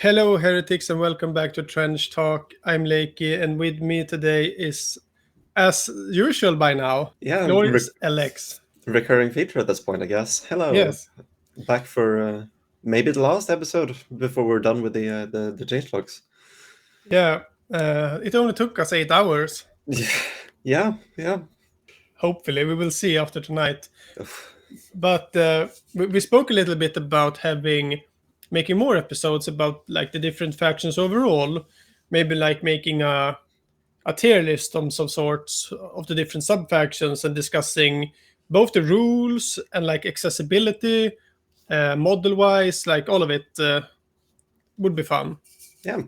Hello, heretics, and welcome back to Trench Talk. I'm Lakey, and with me today is, as usual by now, Yeah, Glorious Alex. recurring feature at this point, I guess. Hello, Yes, back for maybe the last episode before we're done with the change logs. yeah. It only took us 8 hours. Yeah, yeah. Hopefully, we will see after tonight. Oof. But we spoke a little bit about making more episodes about like the different factions overall. Maybe like making a tier list on some sorts of the different sub factions and discussing both the rules and like accessibility, model wise, like all of it would be fun. Yeah.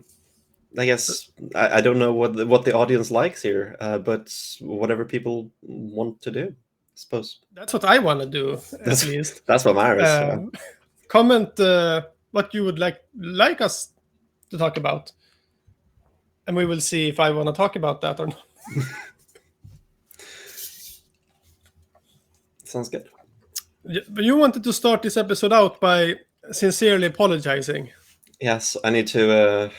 I guess I don't know what the audience likes here, but whatever people want to do, I suppose. That's what I want to do, at That's least. that's what matters. Yeah. Um, comment what you would like us to talk about, and we will see if I want to talk about that or not. Sounds good. But you wanted to start this episode out by sincerely apologizing. Yes, I need to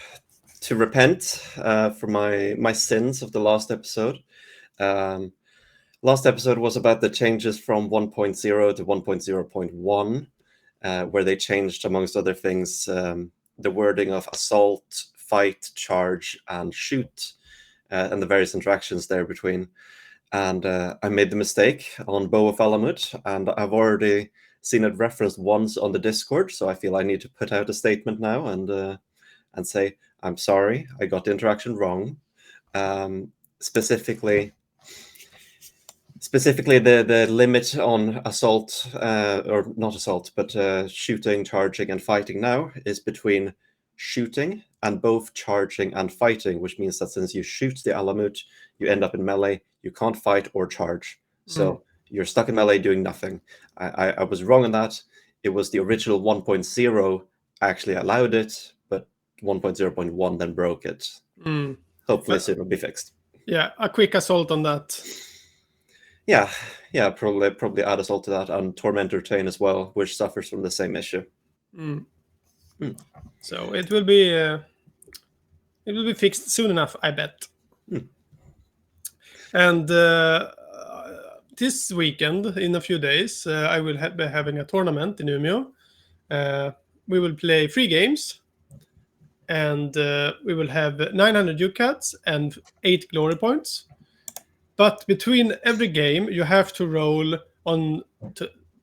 repent for my sins of the last episode. Um, Last episode was about the changes from 1.0 to 1.0.1, where they changed, amongst other things, the wording of assault, fight, charge, and shoot, and the various interactions there between. And I made the mistake on Bow of Alamut, and I've already seen it referenced once on the Discord, so I feel I need to put out a statement now and say, I'm sorry, I got the interaction wrong. Um, specifically, specifically the limit on assault, or not assault, but shooting, charging, and fighting now is between shooting and both charging and fighting, which means that since you shoot the Alamut, you end up in melee. You can't fight or charge. Mm. So you're stuck in melee doing nothing. I was wrong on that. It was the original 1.0 actually allowed it, but 1.0.1 then broke it. Mm. Hopefully But soon it'll be fixed. yeah, a quick assault on that. Yeah, yeah, probably add assault to that, and Tormentor Chain as well, which suffers from the same issue. Mm. Mm. So it will be fixed soon enough, I bet. Mm. And this weekend, in a few days, I will be having a tournament in Umeå. We will play 3 games, and we will have 900 UCATs and 8 glory points. But between every game, you have to roll on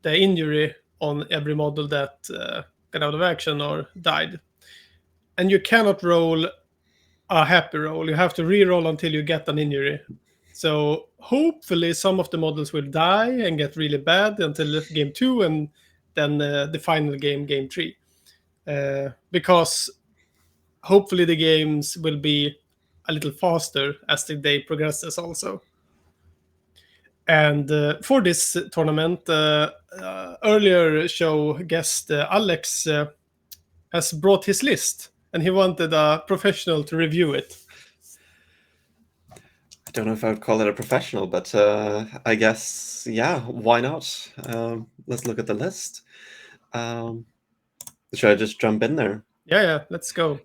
the injury on every model that got out of action or died. And you cannot roll a happy roll. You have to re-roll until you get an injury. So hopefully some of the models will die and get really bad until game 2 and then the final game, game 3. Because hopefully the games will be a little faster as the day progresses also. And for this tournament, earlier show guest Alex has brought his list, and he wanted a professional to review it. I don't know if I would call it a professional, but I guess, yeah, why not? Let's look at the list. Should I just jump in there? Yeah, let's go.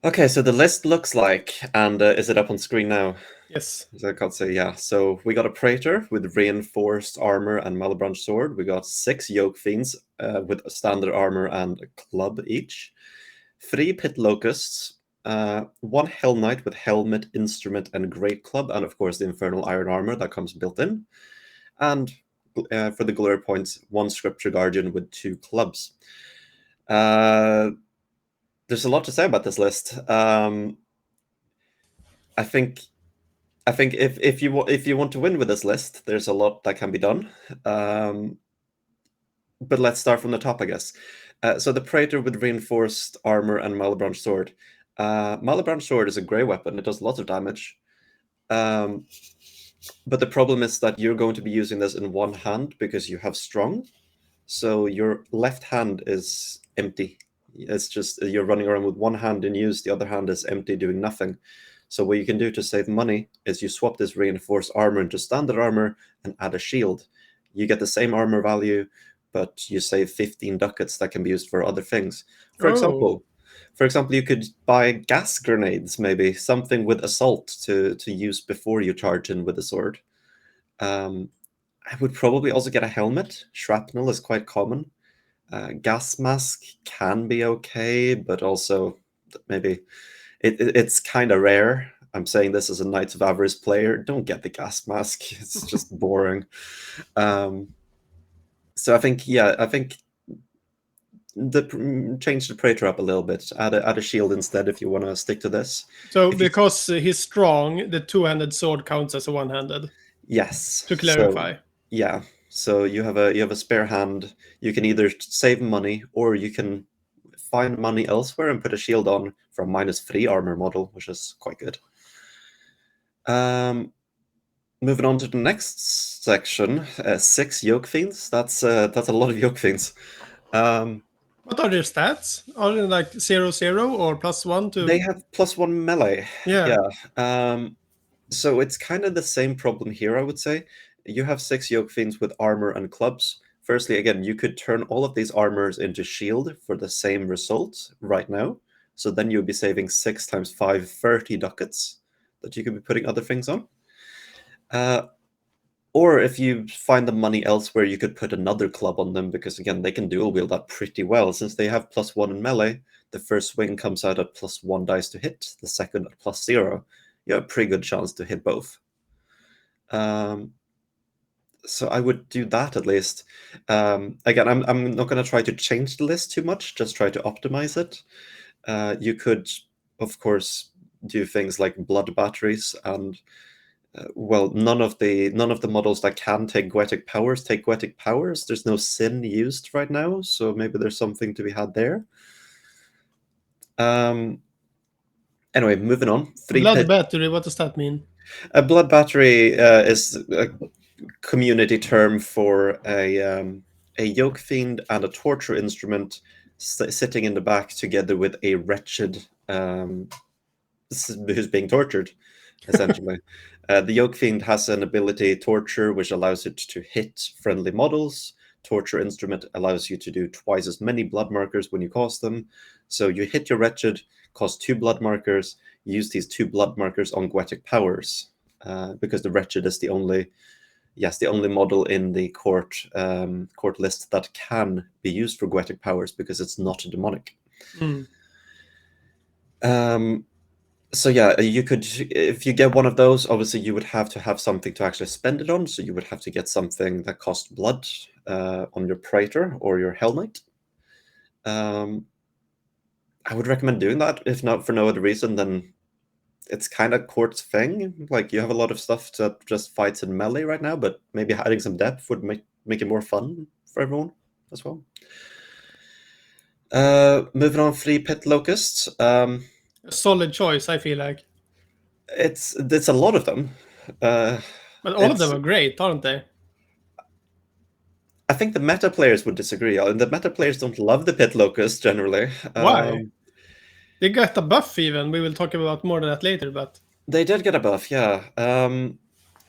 Okay, so the list looks like, and is it up on screen now? Yes. So I can't say, yeah. So we got a Praetor with reinforced armor and Malebranche sword. We got 6 Yoke Fiends with standard armor and a club each. 3 Pit Locusts. 1 Hell Knight with helmet, instrument, and great club, and of course the Infernal Iron Armor that comes built in. And for the glory points, 1 Scripture Guardian with 2 clubs. There's a lot to say about this list. I think if you want to win with this list, there's a lot that can be done. But let's start from the top, I guess. So the Praetor with reinforced armor and Malebranche sword. Malebranche sword is a grey weapon. It does lots of damage. But the problem is that you're going to be using this in one hand because you have strong. So your left hand is empty. It's just you're running around with one hand in use, the other hand is empty, doing nothing. So what you can do to save money is you swap this reinforced armor into standard armor and add a shield. You get the same armor value, but you save 15 ducats that can be used for other things. For Oh. example, For example, you could buy gas grenades, maybe something with assault to use before you charge in with the sword. I would probably also get a helmet. Shrapnel is quite common. Gas mask can be okay, but also maybe it's kind of rare. I'm saying this as a Knights of Avarice player. Don't get the gas mask. It's just boring. Um, so I think change the Praetor up a little bit. Add a shield instead if you want to stick to this. So If you because he's strong, the two-handed sword counts as a one-handed. Yes, To so clarify. yeah, so you have a spare hand. You can either save money or you can find money elsewhere and put a shield on for a -3 armor model, which is quite good. Moving on to the next section, 6 yoke fiends. That's a lot of yoke fiends. What are their stats? Are they like 0/0 or +1 They to? have +1 melee. Yeah. Yeah. So it's kind of the same problem here, I would say. You have 6 yoke fiends with armor and clubs. Firstly, again, you could turn all of these armors into shield for the same result right now. So then you'd be saving 6 times 5, 30 ducats that you could be putting other things on. Or if you find the money elsewhere, you could put another club on them because, again, they can dual wield that pretty well. Since they have +1 in melee, the first swing comes out at +1 dice to hit, the second at +0. You have a pretty good chance to hit both. So I would do that at least. Again, I'm not going to try to change the list too much, just try to optimize it. You could, of course, do things like blood batteries and well, none of the models that can take Goetic powers take Goetic powers. There's no sin used right now, so maybe there's something to be had there. Anyway, moving on. Blood battery, what does that mean? A blood battery is a community term for a yoke fiend and a torture instrument sitting in the back together with a wretched who's being tortured, essentially. The yoke fiend has an ability torture, which allows it to hit friendly models. Torture instrument allows you to do twice as many blood markers when you cast them. So you hit your wretched, cost 2 blood markers, use these 2 blood markers on Goetic powers, because the wretched is the only model in the court list that can be used for Goetic powers because it's not demonic. Mm. So yeah, you could, if you get one of those, obviously you would have to have something to actually spend it on. So you would have to get something that costs blood on your Praetor or your Hell Knight. I would recommend doing that, if not for no other reason than it's kind of court's thing. Like you have a lot of stuff that just fights in melee right now, but maybe adding some depth would make it more fun for everyone as well. Moving on, 3 pit locusts. A solid choice, I feel like. It's a lot of them. But all of them are great, aren't they? I think the meta players would disagree. The meta players don't love the pit locust generally. Why? They got a buff even. We will talk about more of that later, but They did get a buff, yeah.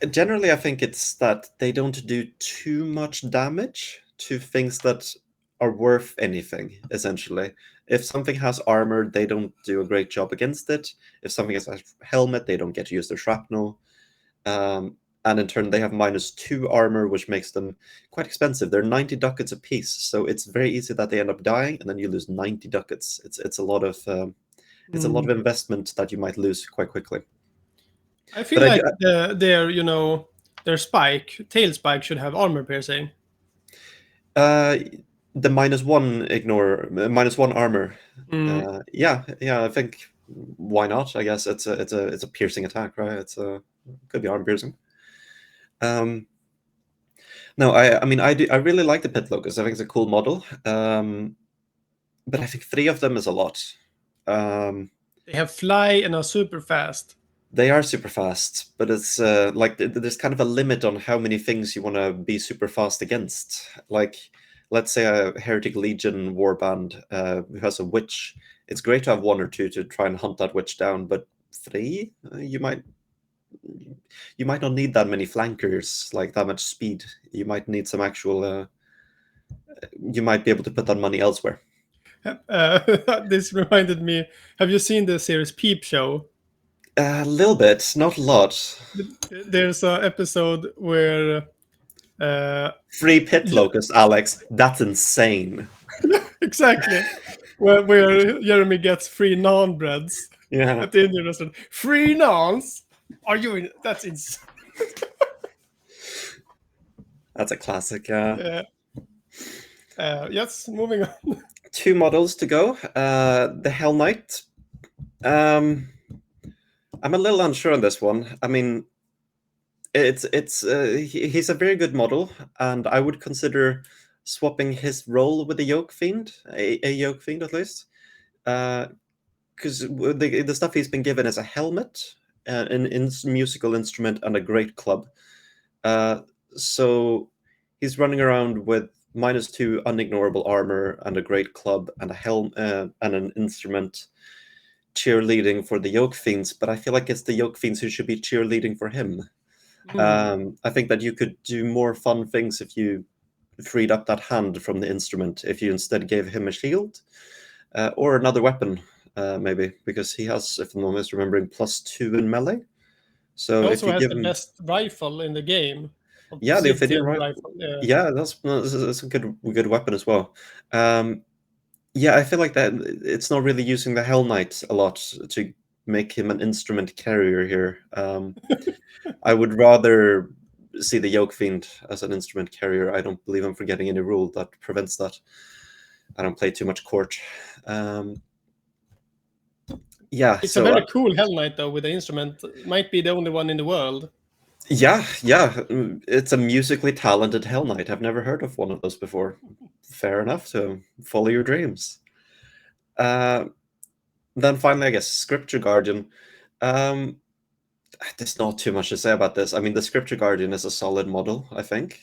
Generally, I think it's that they don't do too much damage to things that are worth anything, essentially. If something has armor, they don't do a great job against it. If something has a helmet, they don't get to use their shrapnel. And in turn, they have -2 armor, which makes them quite expensive. They're 90 ducats a piece, so it's very easy that they end up dying, and then you lose 90 ducats. It's a lot of investment that you might lose quite quickly. I feel But like their tail spike should have armor piercing. The -1 armor. Yeah, I think why not? I guess it's a piercing attack, right? Could be armor piercing. No, I mean I really like the pit locust. I think it's a cool model. But I think 3 of them is a lot. They have fly and are super fast. They are super fast, but it's like there's kind of a limit on how many things you want to be super fast against. Like, let's say a Heretic Legion warband who has a witch. It's great to have 1 or 2 to try and hunt that witch down, but 3, you might not need that many flankers, like that much speed. You might need some actual. You might be able to put that money elsewhere. This reminded me. Have you seen the series Peep Show? A little bit, not a lot. There's a episode where uh, Free pit J- locust, Alex. That's insane. exactly where Jeremy gets free naan breads Yeah, at the Indian restaurant. Free naans? Are you in? That's insane. that's a classic. Yeah. Yes, moving on. Two models to go. The Hell Knight. Um, I'm a little unsure on this one. I mean, he's a very good model, and I would consider swapping his role with the Yoke Fiend, a Yoke Fiend at least, because the stuff he's been given is a helmet, an musical instrument, and a great club. Uh, so he's running around with -2 unignorable armor and a great club and a helm and an instrument cheerleading for the Yoke Fiends, but I feel like it's the Yoke Fiends who should be cheerleading for him. Hmm. I think that you could do more fun things if you freed up that hand from the instrument, if you instead gave him a shield or another weapon, maybe, because he has, if I'm almost remembering, +2 in melee. He So if also you has give the him, best rifle in the game, yeah, the Ophidian obsidian rifle, rifle. Yeah. yeah, that's a good weapon as well. Um, yeah, I feel like that it's not really using the Hell Knight a lot to make him an instrument carrier here. I would rather see the Yoke Fiend as an instrument carrier. I don't believe I'm forgetting any rule that prevents that. I don't play too much court. Um, yeah, It's a so very cool Hell Knight though with the instrument. Might be the only one in the world. it's a musically talented Hell Knight. I've never heard of one of those before. Fair enough. So follow your dreams. Uh, then finally, I guess Scripture Guardian. Um, there's not too much to say about this. I mean, the Scripture Guardian is a solid model, I think.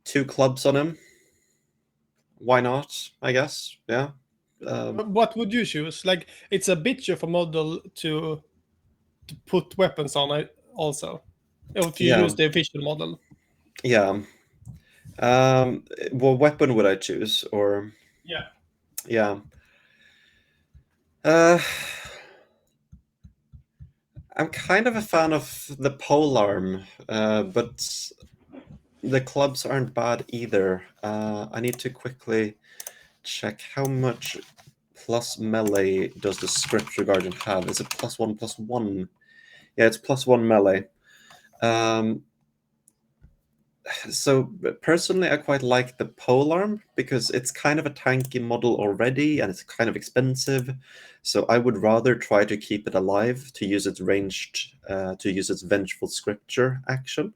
Two clubs on him. Why not? I guess. Yeah. Um, What would you choose? Like, it's a bitch of a model to put weapons on it also. If you yeah. use the official model. Yeah. What weapon would I choose? Or Yeah. yeah. Uh, I'm kind of a fan of the polearm, but the clubs aren't bad either. I need to quickly check how much plus melee does the Scripture Guardian have? Is it +1/+1? Yeah, it's +1 melee. Um, so personally, I quite like the polearm because it's kind of a tanky model already, and it's kind of expensive. So I would rather try to keep it alive to use its to use its vengeful scripture action,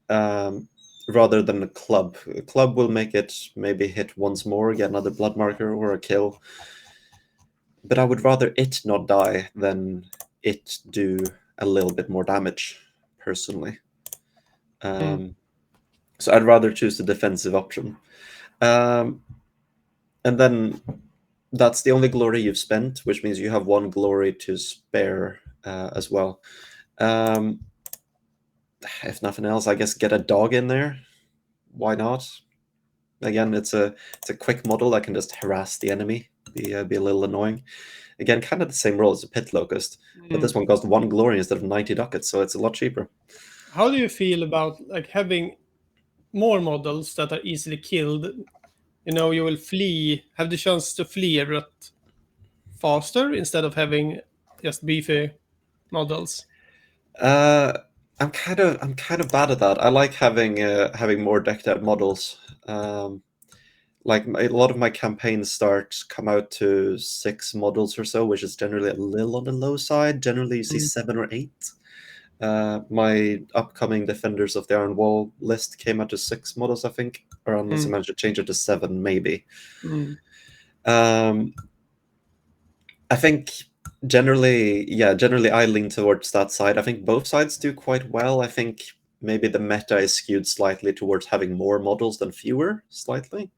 um, rather than a club. A club will make it maybe hit once more, get another blood marker or a kill. But I would rather it not die than it do a little bit more damage, personally. Mm. Um, so I'd rather choose the defensive option. Um, and then that's the only glory you've spent, which means you have one glory to spare as well. Um, if nothing else, I guess get a dog in there. Why not? Again, it's a quick model that can just harass the enemy, be a little annoying. Again, kind of the same role as a pit locust, but this Mm. one costs one glory instead of 90 ducats, so it's a lot cheaper. How do you feel about like having more models that are easily killed? You know, you will flee, have the chance to flee a lot faster instead of having just beefy models. Uh, I'm kind of bad at that. I like having more decked out models. Like a lot of my campaigns come out to 6 models or so, which is generally a little on the low side. Generally, you see Mm. 7 or 8. My upcoming Defenders of the Iron Wall list came out to 6 models, I think, or unless I Mm. managed to change it to 7, maybe. Mm. Um, I think generally I lean towards that side. I think both sides do quite well. I think maybe the meta is skewed slightly towards having more models than fewer, slightly,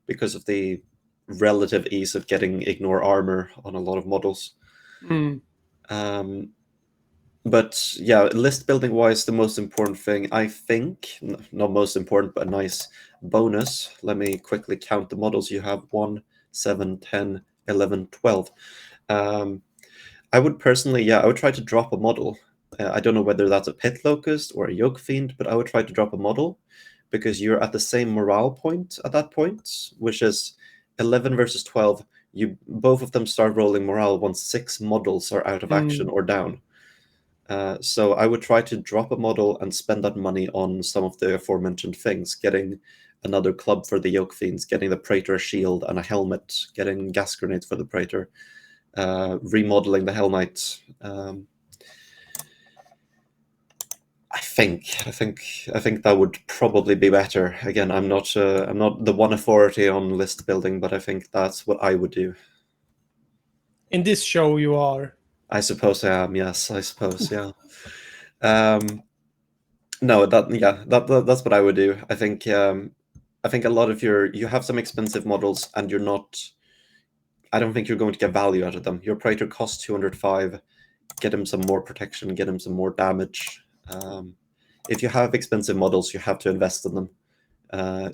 because of the relative ease of getting ignore armor on a lot of models. Mm. Um, But yeah, list building wise, the most important thing, I think, not most important, but a nice bonus. Let me quickly count the models you have: 1, 7, 10, 11, 12. I would personally, yeah, I would try to drop a model. I don't know whether that's a pit locust or a yoke fiend, but I would try to drop a model because you're at the same morale point at that point, which is 11 versus 12. You both of them start rolling morale once 6 models are out of action or down. So I would try to drop a model and spend that money on some of the aforementioned things, getting another club for the yoke fiends, getting the praetor shield and a helmet, getting gas grenades for the praetor, remodeling the Hell Knight. I think that would probably be better. Again, I'm not the one authority on list building, but I think that's what I would do. In this show, you are. I suppose I am. Yes, I suppose. Yeah. No, that's what I would do. I think a lot of you have some expensive models, and you're not. I don't think you're going to get value out of them. Your praetor costs 205. Get him some more protection. Get him some more damage. If you have expensive models, you have to invest in them.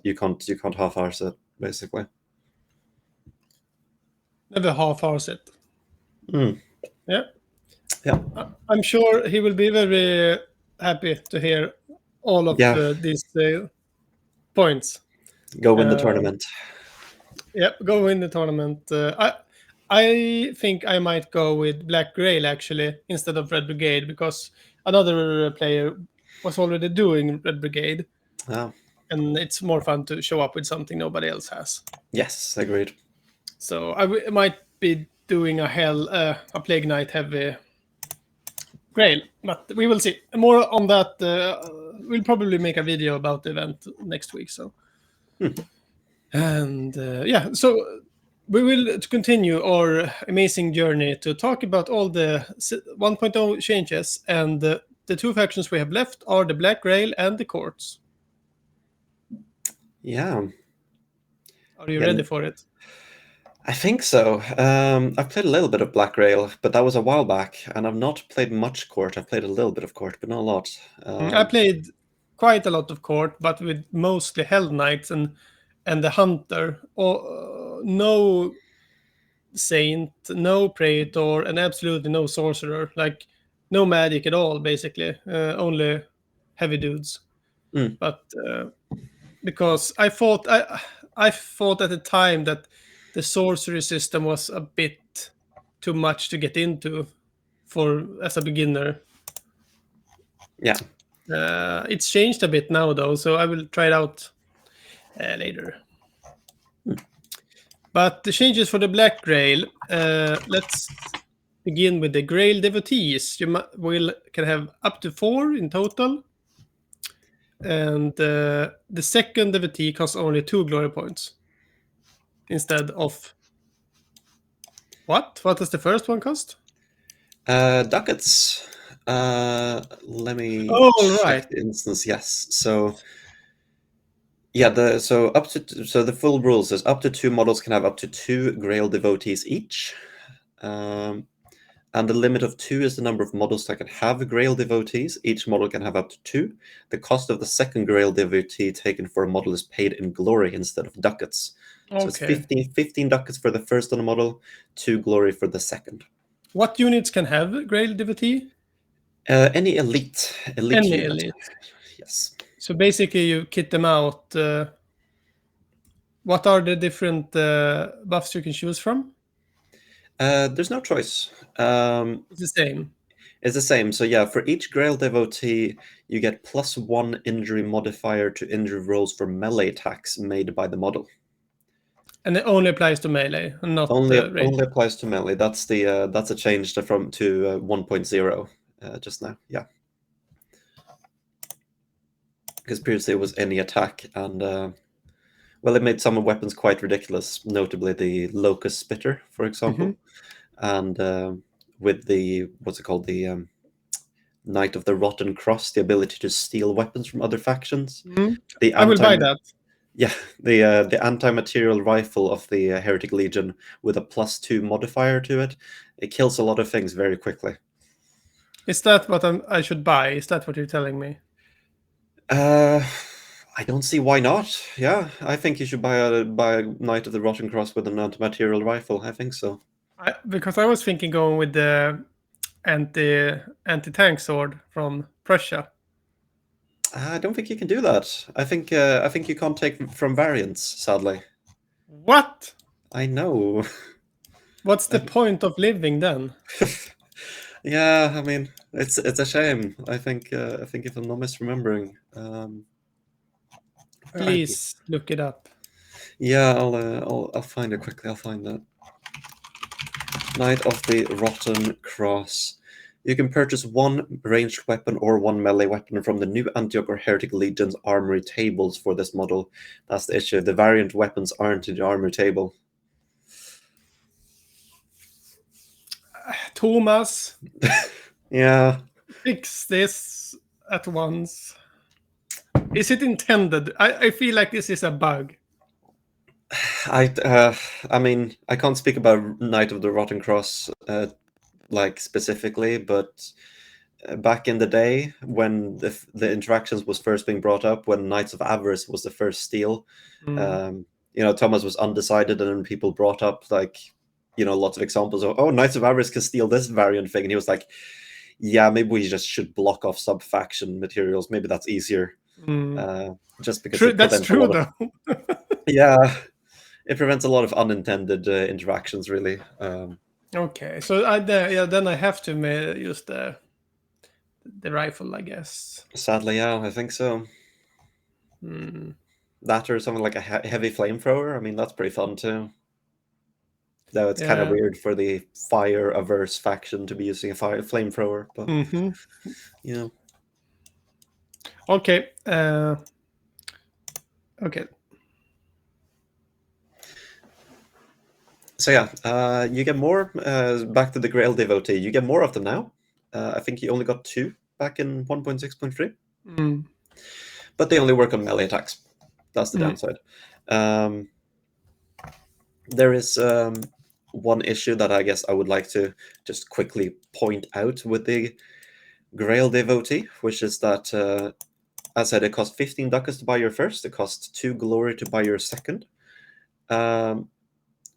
You can't half-arse it, basically. Never half-arse it. Mm. Yeah. Yeah. I'm sure he will be very happy to hear all of these points. Go win the tournament. Yep, go win the tournament. I think I might go with Black Grail actually instead of Red Brigade because another player was already doing Red Brigade, Oh. and it's more fun to show up with something nobody else has. Yes, agreed. So I might be doing a Plague Knight heavy Grail, but we will see. More on that. We'll probably make a video about the event next week. So, and yeah, so we will continue our amazing journey to talk about all the 1.0 changes, and the two factions we have left are the Black Grail and the Courts. Yeah. Are you ready for it? I think so. I've played a little bit of Black Rail, but that was a while back, and I've not played much Court. I've played a little bit of Court, but not a lot. I played quite a lot of Court, but with mostly Hell Knights and the Hunter. No Saint, no Praetor, and absolutely no Sorcerer. Like no magic at all, basically. Only heavy dudes. Mm. But because I thought at the time that the sorcery system was a bit too much to get into for as a beginner. Yeah. It's changed a bit now though, so I will try it out later. But the changes for the Black Grail, let's begin with the Grail devotees. You can have up to 4 in total, and the second devotee costs only 2 glory points instead of what? What does the first one cost? Ducats. Let me Oh, check right. the instance. Yes. So yeah, the full rules is up to 2 models can have up to 2 Grail devotees each. And the limit of 2 is the number of models that can have Grail devotees. Each model can have up to 2. The cost of the second Grail devotee taken for a model is paid in glory instead of ducats. So it's Okay. 15 ducats for the first on a model, 2 glory for the second. What units can have Grail devotee? Any elite Any unit. elite. Yes. So basically, you kit them out. What are the different buffs you can choose from? There's no choice. It's the same. It's the same. So yeah, for each Grail devotee, you get +1 injury modifier to injury rolls for melee attacks made by the model. And it only applies to melee, and not Only ranged. applies to melee. That's a change to 1.0 just now. Yeah, because previously it was any attack, and well, it made some weapons quite ridiculous. Notably, the Locust Spitter, for example, and with the what's it called, the Knight of the Rotten Cross, the ability to steal weapons from other factions. The I will anti buy that. Yeah, the anti-material rifle of the Heretic Legion with a +2 modifier to it. It kills a lot of things very quickly. Is that what I should buy? Is that what you're telling me? I don't see why not. Yeah, I think you should buy a Knight of the Rotten Cross with an anti-material rifle. I think so. Because I was thinking going with the anti-tank sword from Prussia. I don't think you can do that. I think you can't take from variants, sadly. What? I know. What's the point of living then? Yeah, I mean, it's a shame. I think if I'm not misremembering, where are the- Please look it up. yeah, I'll find it quickly. I'll find it. Knight of the Rotten Cross. You can purchase one ranged weapon or one melee weapon from the new Antioch or Heretic Legion's armory tables for this model. That's the issue. The variant weapons aren't in the armory table. Thomas, Yeah, fix this at once. Is it intended? I feel like this is a bug. I uh, I mean, I can't speak about Knight of the Rotten Cross like specifically, but back in the day when the interactions was first being brought up, when Knights of Avarice was the first steal, Mm. um, Thomas was undecided, and then people brought up like lots of examples of, oh, Knights of Avarice can steal this variant thing, and he was like, yeah, maybe we just should block off sub faction materials. Maybe that's easier, Mm. uh, just because True, it that's prevents a true lot of though. yeah, it prevents a lot of unintended interactions, really. Okay, so then I have to use the rifle, I guess. Sadly, yeah, I think so. Hmm. That or something like a heavy flamethrower. I mean, that's pretty fun too. Though it's kind of Yeah. weird for the fire averse faction to be using a flamethrower, but Mm-hmm. you know. Okay. Okay. So yeah, you get more. Back to the Grail devotee, you get more of them now. I think you only got 2 back in 1.6.3, Mm. but they only work on melee attacks. That's the Mm. downside. Um, there is one issue that I guess I would like to just quickly point out with the Grail devotee, which is that, as I said, it costs 15 ducats to buy your first. It costs 2 glory to buy your second.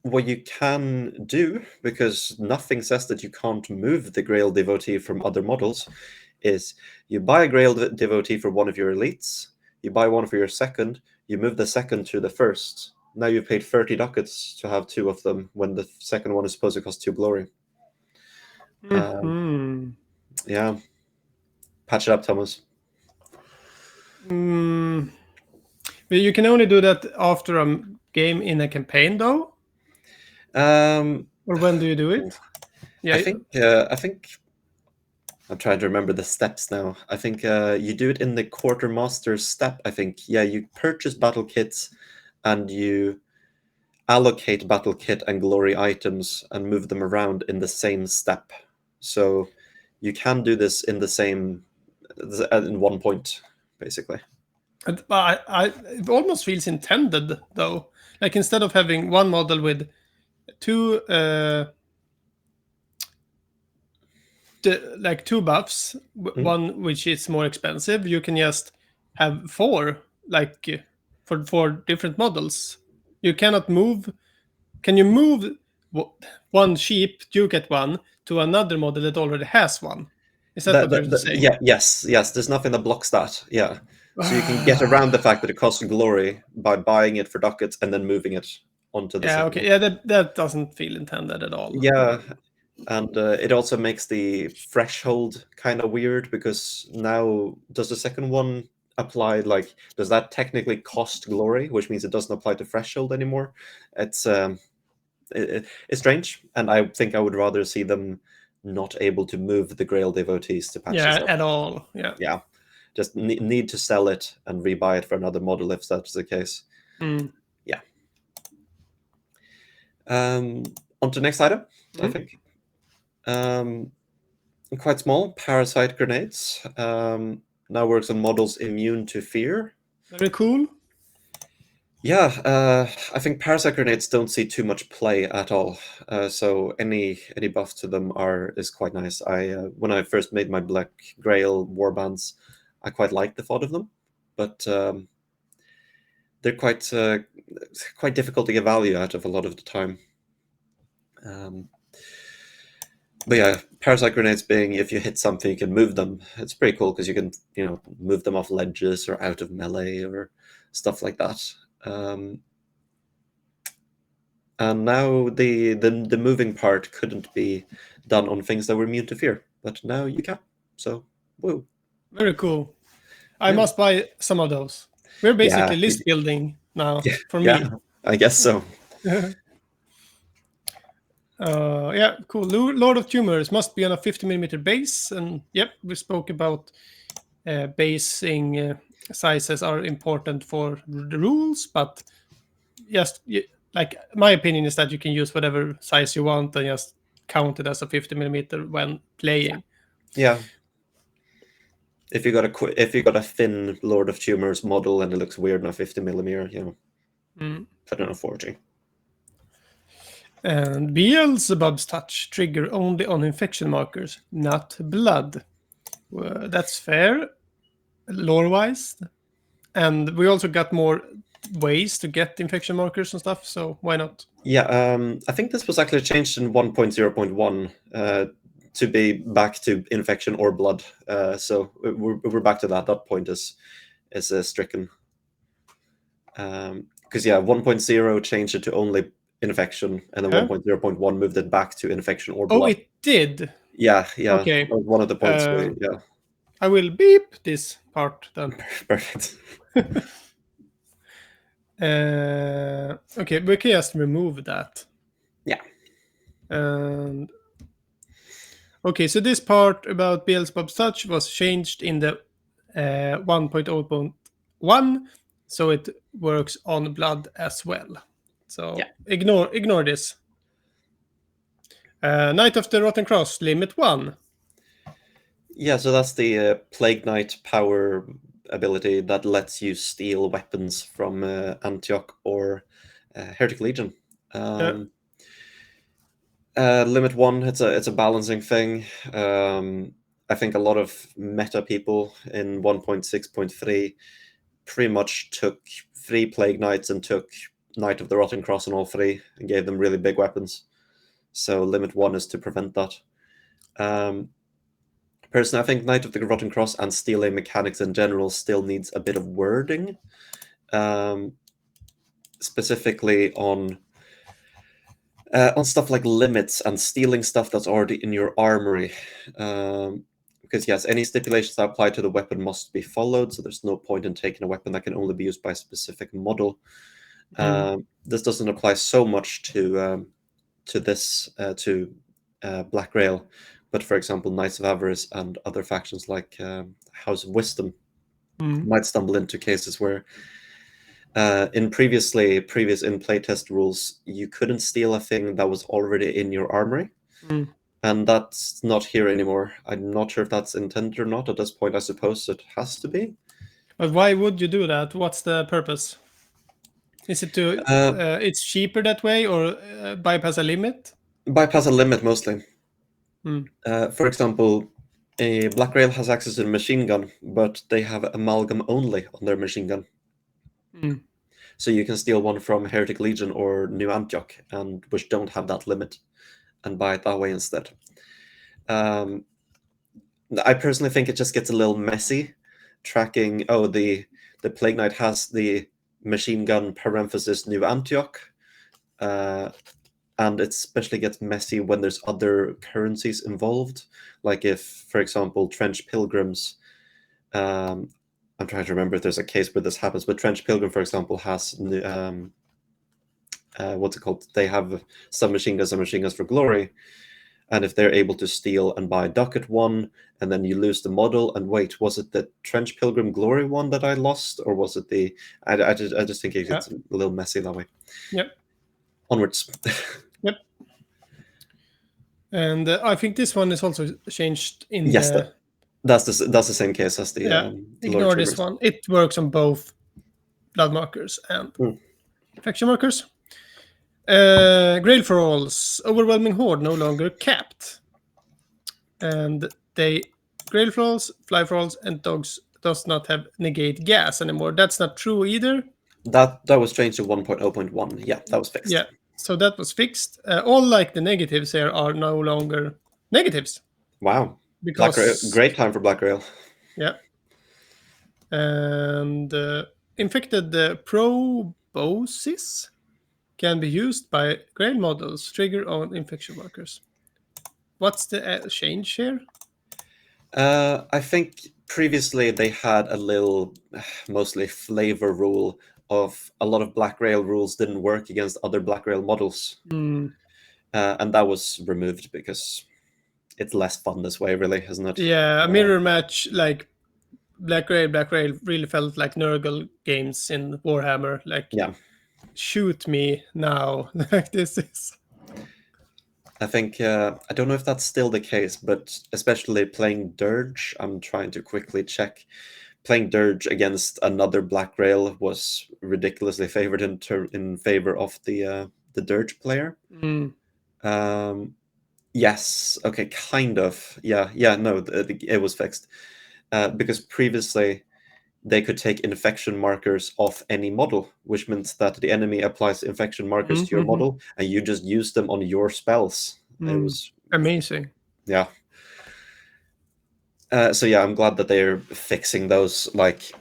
What you can do, because nothing says that you can't move the Grail devotee from other models, is you buy a Grail devotee for one of your elites, you buy one for your second, you move the second to the first. Now you've paid 30 ducats to have 2 of them when the second one is supposed to cost 2 glory. Mm-hmm. Yeah, patch it up, Thomas. Mm. But you can only do that after a game in a campaign, though. Um, Or when do you do it? I Yeah. think uh, I think I'm trying to remember the steps now. I think you do it in the quartermaster step. I think, yeah, you purchase battle kits and you allocate battle kit and glory items and move them around in the same step. So you can do this in the same in one point, basically. It almost feels intended, though. Like instead of having one model with two two buffs, Mm. one which is more expensive, you can just have four, like for four different models. You cannot move. Can you move one sheep, you get one, to another model that already has one? Is that what you're saying? Yeah, yes. There's nothing that blocks that. Yeah, so you can get around the Ah, fact that it costs glory by buying it for ducats and then moving it onto the yeah, second okay. one. Yeah, that doesn't feel intended at all. Yeah, and it also makes the threshold kind of weird, because now does the second one apply, like, does that technically cost glory, which means it doesn't apply to threshold anymore? It's it's strange, and I think I would rather see them not able to move the Grail devotees to patch this Yeah, up. at all. Yeah. Yeah, just need to sell it and rebuy it for another model if that's the case. Mm. Yeah. On to next item, I Mm. think. Um, Quite small, parasite grenades. Now works on models immune to fear. Very cool. Yeah, I think parasite grenades don't see too much play at all. So any buff to them are is quite nice. I when I first made my Black Grail warbands, I quite liked the thought of them, but they're quite difficult to get value out of a lot of the time. Um, but yeah, parasite grenades being if you hit something, you can move them. It's pretty cool because you can move them off ledges or out of melee or stuff like that. And now the moving part couldn't be done on things that were immune to fear, but now you can. So, woo. Very cool. I Yeah. must buy some of those. We're Yeah. basically list building now Yeah. for Yeah. me. I guess so. Yeah, cool. Lord of Tumors must be on a 50 mm base, and yep, we spoke about basing sizes are important for the rules, but just like my opinion is that you can use whatever size you want and just count it as a 50 mm when playing. Yeah. If you got a thin Lord of Tumors model and it looks weird on a 50 millimeter, put it on a 40. And Beelzebub's touch trigger only on infection markers, not blood. That's fair, lore-wise. And we also got more ways to get infection markers and stuff, so why not? Yeah, I think this was actually changed in 1.0.1 to be back to infection or blood. So we're back to that. That point is stricken. Because yeah, 1.0 changed it to only infection, and then Huh? 1.0.1 moved it back to infection or Oh, blood. it did. Yeah, yeah, that Okay. was one of the points. Uh, Yeah, I will beep this part then. perfect. Okay, we can just remove that. Yeah, And okay, so this part about Beelzebub's touch was changed in the 1.0.1, so it works on blood as well. yeah, So ignore this. Knight of the Rotten Cross, limit 1. yeah. So that's the Plague Knight power ability that lets you steal weapons from Antioch or Heretic Legion. Um, Limit 1, it's a balancing thing. I think a lot of meta people in 1.6.3 pretty much took 3 Plague Knights and took Knight of the Rotten Cross on all three and gave them really big weapons. So limit 1 is to prevent that. Personally, I think Knight of the Rotten Cross and stealing mechanics in general still needs a bit of wording, specifically on stuff like limits and stealing stuff that's already in your armory. Because yes, any stipulations that apply to the weapon must be followed, so there's no point in taking a weapon that can only be used by a specific model. This doesn't apply so much to Black Rail, but for example, Knights of Avarice and other factions like House of Wisdom might stumble into cases where in previous in playtest rules, you couldn't steal a thing that was already in your armory, and that's not here anymore. I'm not sure if that's intended or not. At this point, I suppose it has to be. But why would you do that? What's the purpose? Is it to it's cheaper that way, or bypass a limit? Bypass a limit mostly. Hmm. For example, a Black Rail has access to a machine gun, but they have amalgam only on their machine gun. So you can steal one from Heretic Legion or New Antioch, and which don't have that limit, and buy it that way instead. I personally think it just gets a little messy tracking. Oh, the Plague Knight has the machine gun parenthesis New Antioch, and it especially gets messy when there's other currencies involved. Like if, for example, Trench Pilgrims. I'm trying to remember if there's a case where this happens, but Trench Pilgrim, for example, has what's it called? They have some machine guns and machine guns for glory. And if they're able to steal and buy Ducat one, and then you lose the model, and wait, was it the Trench Pilgrim Glory one that I lost, or was it the? I just think it gets a little messy that way. Yep. Onwards. Yep. And I think this one is also changed in Yes, the. that's the same case as the Yeah. Lord Ignore of this Tumors. one. It works on both blood markers and Infection markers. Grail Thralls, Overwhelming Horde, no longer capped. And Grail Thralls, Fly Thralls, and Dogs does not have negate gas anymore. That's not true either. That was changed to 1.0.1. Yeah, that was fixed. Yeah, so that was fixed. All like the negatives here are no longer negatives. Wow. Because, Great time for Black Rail. yeah. And infected proboscis can be used by Grail models, trigger on infection markers. What's the change here? I think previously they had a little, mostly flavor rule of a lot of Black Rail rules didn't work against other Black Rail models. And that was removed because it's less fun this way, really, isn't it? Yeah, a mirror match like Black Rail really felt like Nurgle games in Warhammer. Like, Yeah. shoot me now. Like this is. I think I don't know if that's still the case, but especially playing Dirge, I'm trying to quickly check. Playing Dirge against another Black Rail was ridiculously favored in favor of the Dirge player. Yes, okay, kind of. Yeah, no, it was fixed because previously they could take infection markers off any model, which meant that the enemy applies infection markers to your model, and you just use them on your spells. It was amazing. Yeah. So yeah, I'm glad that they're fixing those like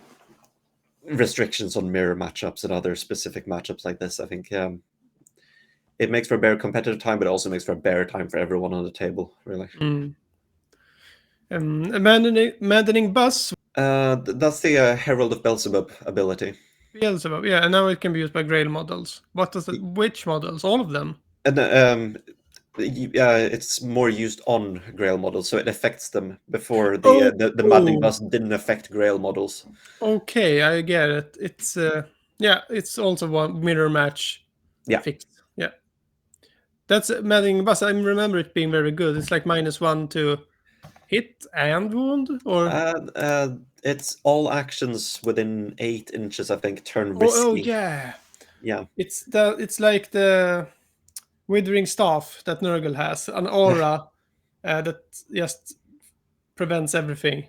restrictions on mirror matchups and other specific matchups like this. I think it makes for a better competitive time, but it also makes for a better time for everyone on the table, really. Maddening Buzz. That's the Herald of Beelzebub ability. Beelzebub, yeah, and now it can be used by Grail models. What does it? Which models? All of them? And it's more used on Grail models, so it affects them before the Maddening Buzz didn't affect Grail models. Okay, I get it. It's yeah, it's also one mirror match. Yeah. Fixed. Yeah. That's Maddening Buzz. I remember it being very good. It's like -1 to hit and wound, or it's all actions within 8 inches, I think, turn oh risky. yeah, Yeah. it's like the Withering Staff that Nurgle has, an aura that just prevents everything.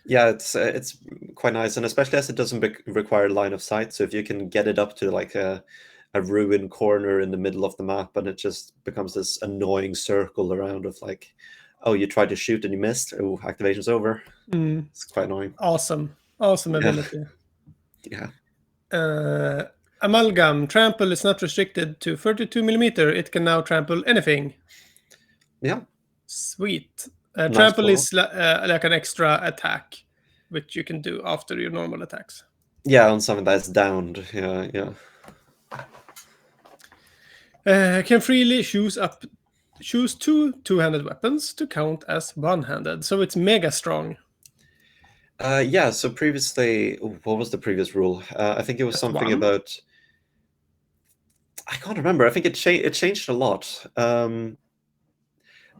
Yeah, it's quite nice, and especially as it doesn't require line of sight. So if you can get it up to like a ruined corner in the middle of the map, and it just becomes this annoying circle around of like, oh, you tried to shoot and you missed. Oh, activation's over. It's quite annoying. Awesome ability. Yeah. Amalgam trample is not restricted to 32 millimeter. It can now trample anything. Yeah. Sweet. Nice Trample follow. is like an extra attack, which you can do after your normal attacks. Yeah, on something that's downed. Yeah. Can freely choose two-handed weapons to count as one-handed, so it's mega strong. Yeah, so previously, what was the previous rule? I think it was Just something one? about. I can't remember. I think it changed a lot.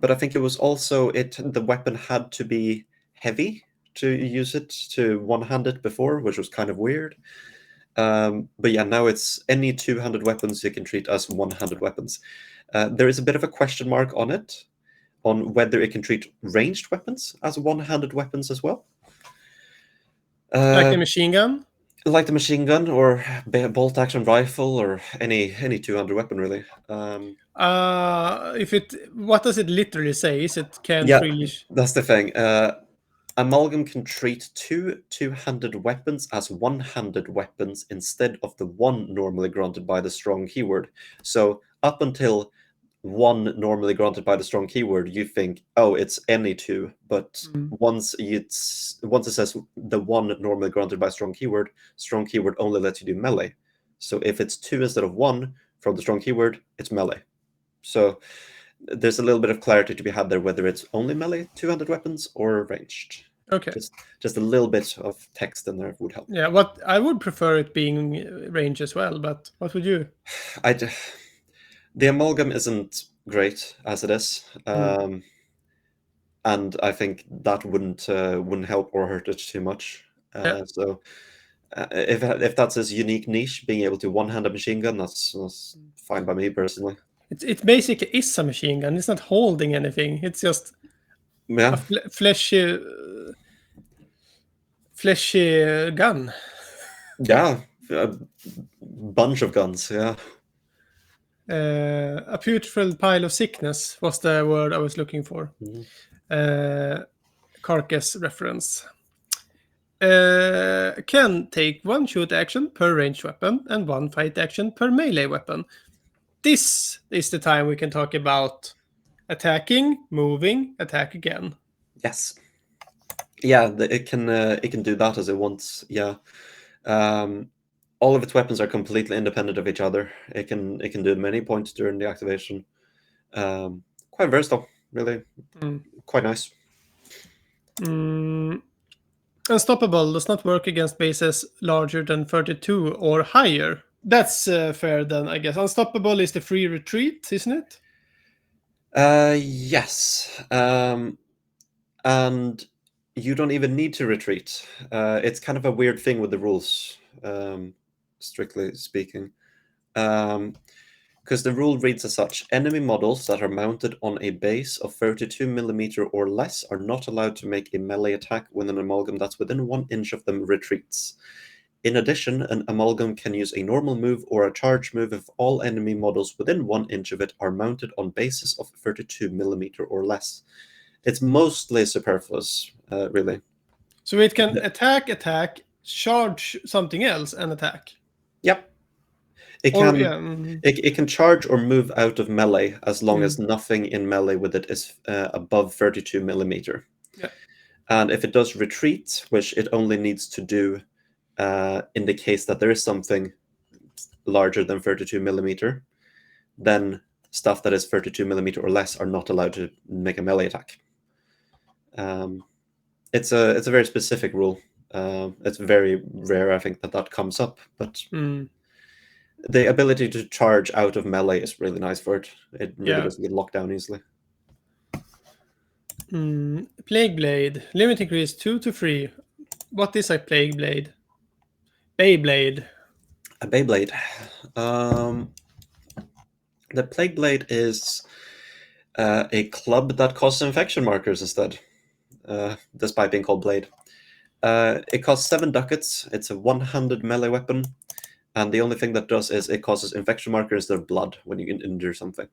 But I think it was also the weapon had to be heavy to use it to one-hand it before, which was kind of weird. But yeah, now it's any two-handed weapons you can treat as one-handed weapons. There is a bit of a question mark on it, on whether it can treat ranged weapons as one-handed weapons as well. Like a machine gun? Like the machine gun or bolt action rifle or any two-handed weapon, really. What does it literally say? Is it can't Yeah, really? that's the thing. Amalgam can treat two-handed weapons as one-handed weapons instead of the one normally granted by the strong keyword. So up until one normally granted by the strong keyword, you think, oh, it's any two. But once it says the one normally granted by strong keyword only lets you do melee. So if it's two instead of one from the strong keyword, it's melee. So there's a little bit of clarity to be had there, whether it's only melee two-handed weapons or ranged. Okay. Just a little bit of text in there would help. Yeah, what I would prefer it being range as well, but what would you? The amalgam isn't great as it is, and I think that wouldn't help or hurt it too much. Yeah. So If that's his unique niche, being able to one-hand a machine gun, that's fine by me personally. It basically is a machine gun. It's not holding anything. It's just Yeah, a fleshy gun. yeah, a bunch of guns. Yeah, A putrid pile of sickness was the word I was looking for. Mhm. Carcass reference. Can take one shoot action per ranged weapon and one fight action per melee weapon. This is the time we can talk about attacking, moving, attack again. Yes, yeah. It can do that as it wants. Yeah. All of its weapons are completely independent of each other. It can do many points during the activation. Quite versatile, really, Mm. quite nice. Unstoppable does not work against bases larger than 32 or higher. That's fair then, I guess. Unstoppable is the free retreat, isn't it? Yes, and you don't even need to retreat. It's kind of a weird thing with the rules, strictly speaking. Because the rule reads as such: enemy models that are mounted on a base of 32 mm or less are not allowed to make a melee attack when an amalgam that's within 1 inch of them retreats. In addition, an amalgam can use a normal move or a charge move if all enemy models within 1 inch of it are mounted on bases of 32 mm or less. It's mostly superfluous, really. So it can attack, charge something else, and attack. Yep. It Or, can yeah. it can charge or move out of melee as long as Mm. nothing in melee with it is above 32 mm. Yeah. And if it does retreat, which it only needs to do in the case that there is something larger than 32 mm, then stuff that is 32 mm or less are not allowed to make a melee attack. It's a very specific rule. It's very rare, I think, that comes up, but Mm. the ability to charge out of melee is really nice for it. It really Yeah. doesn't get locked down easily. Plague Blade. Limit increase 2 to 3. What is a Plague Blade? Beyblade. A Beyblade. The Plague Blade is a club that costs infection markers instead, despite being called Blade. It costs 7 ducats. It's a one-handed melee weapon, and the only thing that does is it causes infection markers instead of blood when you injure something.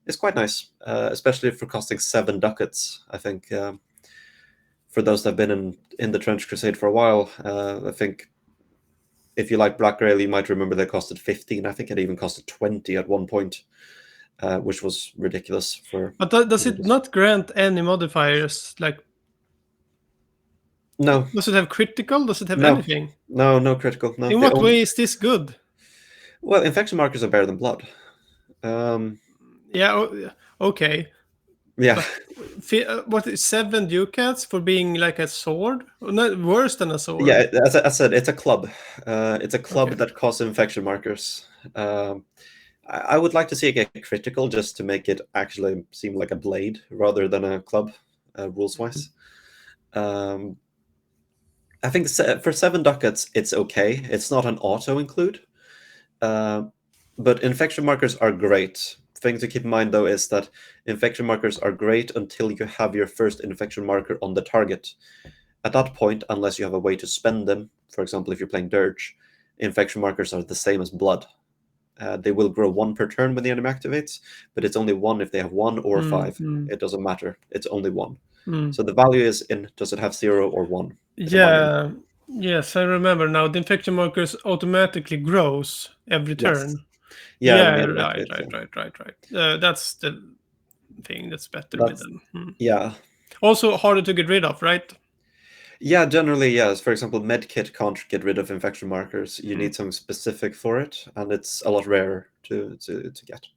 It's quite nice, especially for costing 7 ducats. I think for those that have been in the Trench Crusade for a while, I think if you like Black Grail, you might remember they costed 15. I think it even costed 20 at one point, which was ridiculous for. But does it not grant any modifiers? Like, No, does it have critical? Does it have no, anything? no critical. No, In what way is this good? Well, infection markers are better than blood. Yeah, okay. Yeah, What is 7 ducats for being like a sword? Not worse than a sword. yeah. As I said, it's a club. It's a club Okay. that costs infection markers. I would like to see it get critical just to make it actually seem like a blade rather than a club, rules wise. I think for 7 ducats, it's okay. It's not an auto include, but infection markers are great. Thing to keep in mind though is that infection markers are great until you have your first infection marker on the target. At that point, unless you have a way to spend them, for example, if you're playing Dirge, infection markers are the same as blood. They will grow 1 per turn when the enemy activates, but it's only 1 if they have 1 or 5. It doesn't matter. It's only 1. So the value is in does it have 0 or 1? It's a binary. Yeah. Yes, I remember now. The infection markers automatically grows every Yes. turn. Yeah, when Yeah, the enemy right. activates. That's the thing that's better with That's them. yeah. Also harder to get rid of, right? Yeah, generally, yes. For example, medkit can't get rid of infection markers. You need something specific for it, and it's a lot rarer to get.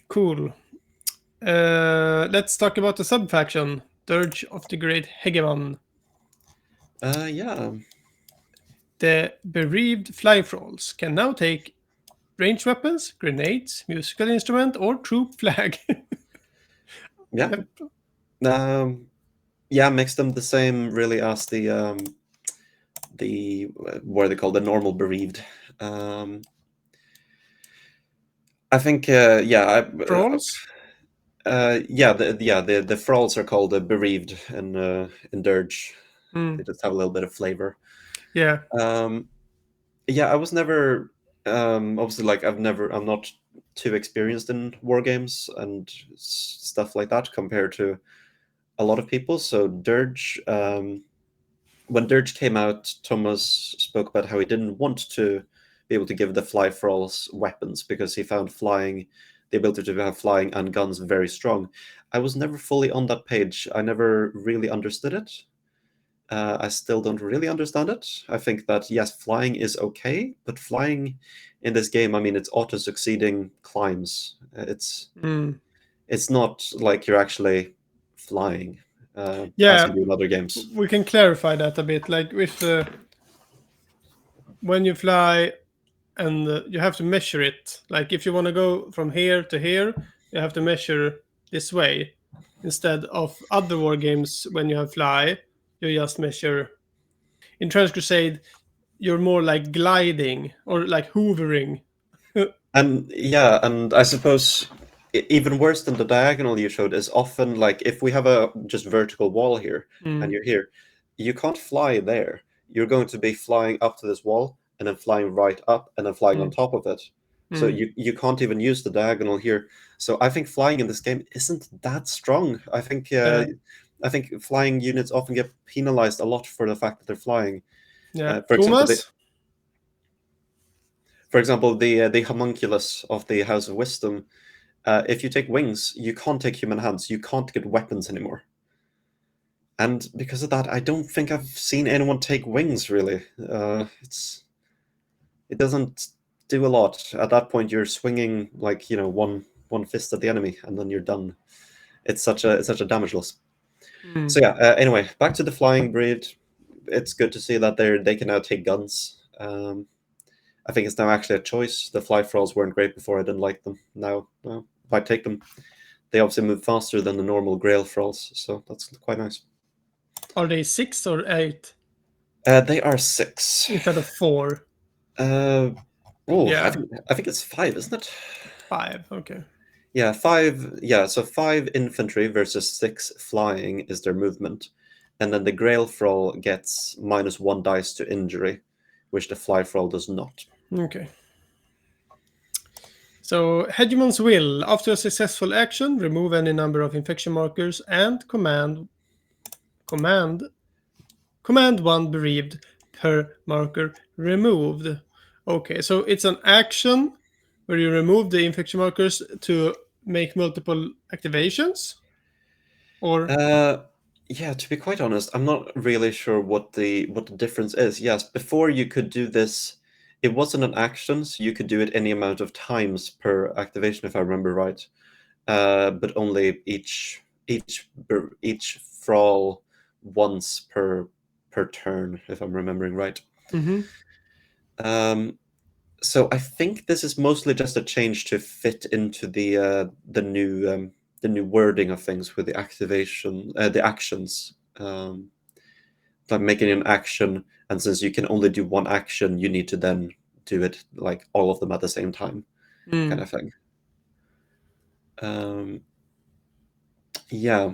Cool. Let's talk about the sub-faction, Dirge of the Great Hegemon. Yeah. The bereaved fly thralls can now take ranged weapons, grenades, musical instrument, or troop flag. Yeah. Yep. Yeah, makes them the same really as the the what are they called, the normal bereaved. I think Trolls? the thralls are called bereaved in Dirge. They Mm. just have a little bit of flavor. Yeah. Um, yeah, I was never obviously like I'm not too experienced in war games and stuff like that compared to a lot of people. So Dirge, when Dirge came out, Thomas spoke about how he didn't want to be able to give the fly thralls weapons because he found flying, the ability to have flying and guns, very strong. I was never fully on that page. I never really understood it. I still don't really understand it. I think that yes, flying is okay, but flying in this game, I mean, it's auto succeeding climbs. Mm. It's not like you're actually flying, as Yeah, you do in other games. we can clarify that a bit. Like with when you fly and you have to measure it. Like if you want to go from here to here, you have to measure this way. Instead of other war games, when you have fly, you just measure. In Trans Crusade, you're more like gliding or like hoovering. And yeah, and I suppose even worse than the diagonal you showed is often like if we have a just vertical wall here and Mm, you're here, you can't fly there. You're going to be flying up to this wall and then flying right up and then flying on mm, top of it. So mm. you can't even use the diagonal here. So I think flying in this game isn't that strong. I think flying units often get penalized a lot for the fact that they're flying. Yeah, For example, Thomas. the homunculus of the House of Wisdom. If you take wings, you can't take human hands. You can't get weapons anymore. And because of that, I don't think I've seen anyone take wings really. It doesn't do a lot. At that point, you're swinging like one fist at the enemy, and then you're done. It's such a damage loss. So Mm. yeah. Anyway, back to the flying breed. It's good to see that they can now take guns. I think it's now actually a choice. The fly thralls weren't great before. I didn't like them. Now, well, if I take them, they obviously move faster than the normal Grail thralls, so that's quite nice. Are they 6 or 8 They are 6. instead of 4? Uh, oh, I Yeah, think I think it's 5, isn't it? 5. Okay. Yeah, 5. Yeah, so 5 infantry versus 6 flying is their movement, and then the Grail thrall gets -1 dice to injury, which the fly thrall does not. Okay. So, Hegemon's Will. After a successful action, remove any number of infection markers and command command one bereaved per marker removed. Okay, so it's an action where you remove the infection markers to make multiple activations, or Uh, yeah, to be quite honest, I'm not really sure what the difference is. Yes, before you could do this, it wasn't an action, so you could do it any amount of times per activation, if I remember right. But only each thrall once per turn, if I'm remembering right. Mhm. Um, so I think this is mostly just a change to fit into the new wording of things with the actions. Like making an action, and since you can only do one action, you need to then do it like all of them at the same time, kind Mm. of thing. Um, yeah.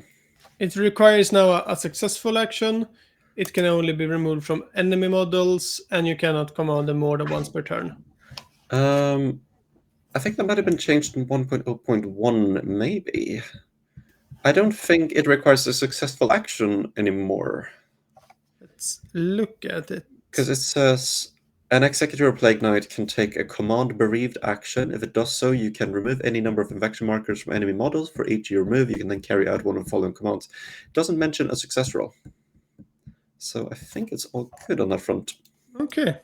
It requires now a successful action. It can only be removed from enemy models, and you cannot command them more than once per turn. Um, I think that might have been changed in 1.0.1, maybe. I don't think it requires a successful action anymore. Let's look at it. Because it says an executor or plague knight can take a command bereaved action. If it does so, you can remove any number of infection markers from enemy models. For each you remove, you can then carry out one of the following commands. It doesn't mention a success roll. So I think it's all good on that front. Okay.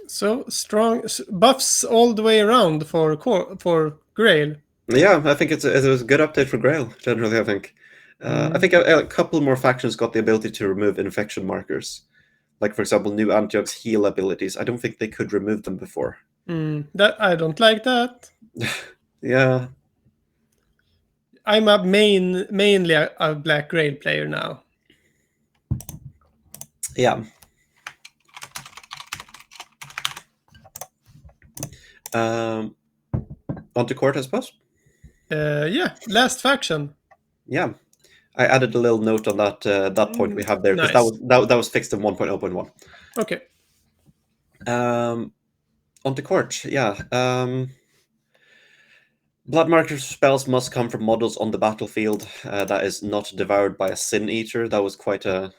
So strong buffs all the way around for Grail. Yeah, I think it was a good update for Grail, generally, I think. I Mm. think a couple more factions got the ability to remove infection markers. Like, for example, new Antioch's heal abilities. I don't think they could remove them before. That I don't like that. Yeah. I'm mainly a Black Grail player now. Yeah. On to court, I suppose. Yeah, last faction. Yeah. I added a little note on that point we have there because Nice. that was fixed in 1.0.1. Okay. On to court, yeah. Blood marker spells must come from models on the battlefield that is not devoured by a sin eater. That was quite a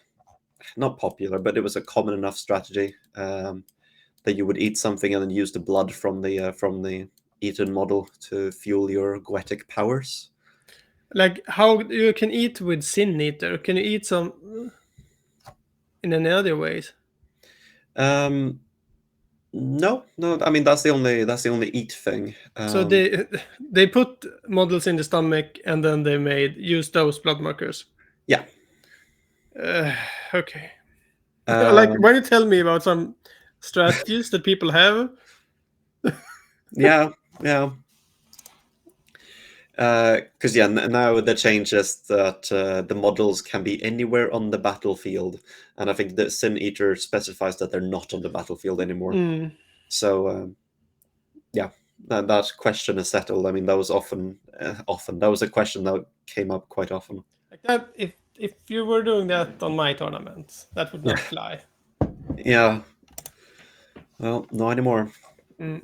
not popular, but it was a common enough strategy that you would eat something and then use the blood from the eaten model to fuel your goetic powers. Like how you can eat with Sin Eater? Can you eat some in any other ways? Um, no, no. I mean that's the only eat thing. So they put models in the stomach and then they made use those blood markers. Yeah. Uh, okay. Like Um, when you tell me about some strategies that people have. yeah. Yeah. Because now the change is that the models can be anywhere on the battlefield, and I think the Sin Eater specifies that they're not on the battlefield anymore. Mm, So yeah, that question is settled. I mean, that was often that was a question that came up quite often. like that, if you were doing that on my tournament, that would Yeah, not fly. yeah. Well, no anymore. Mm,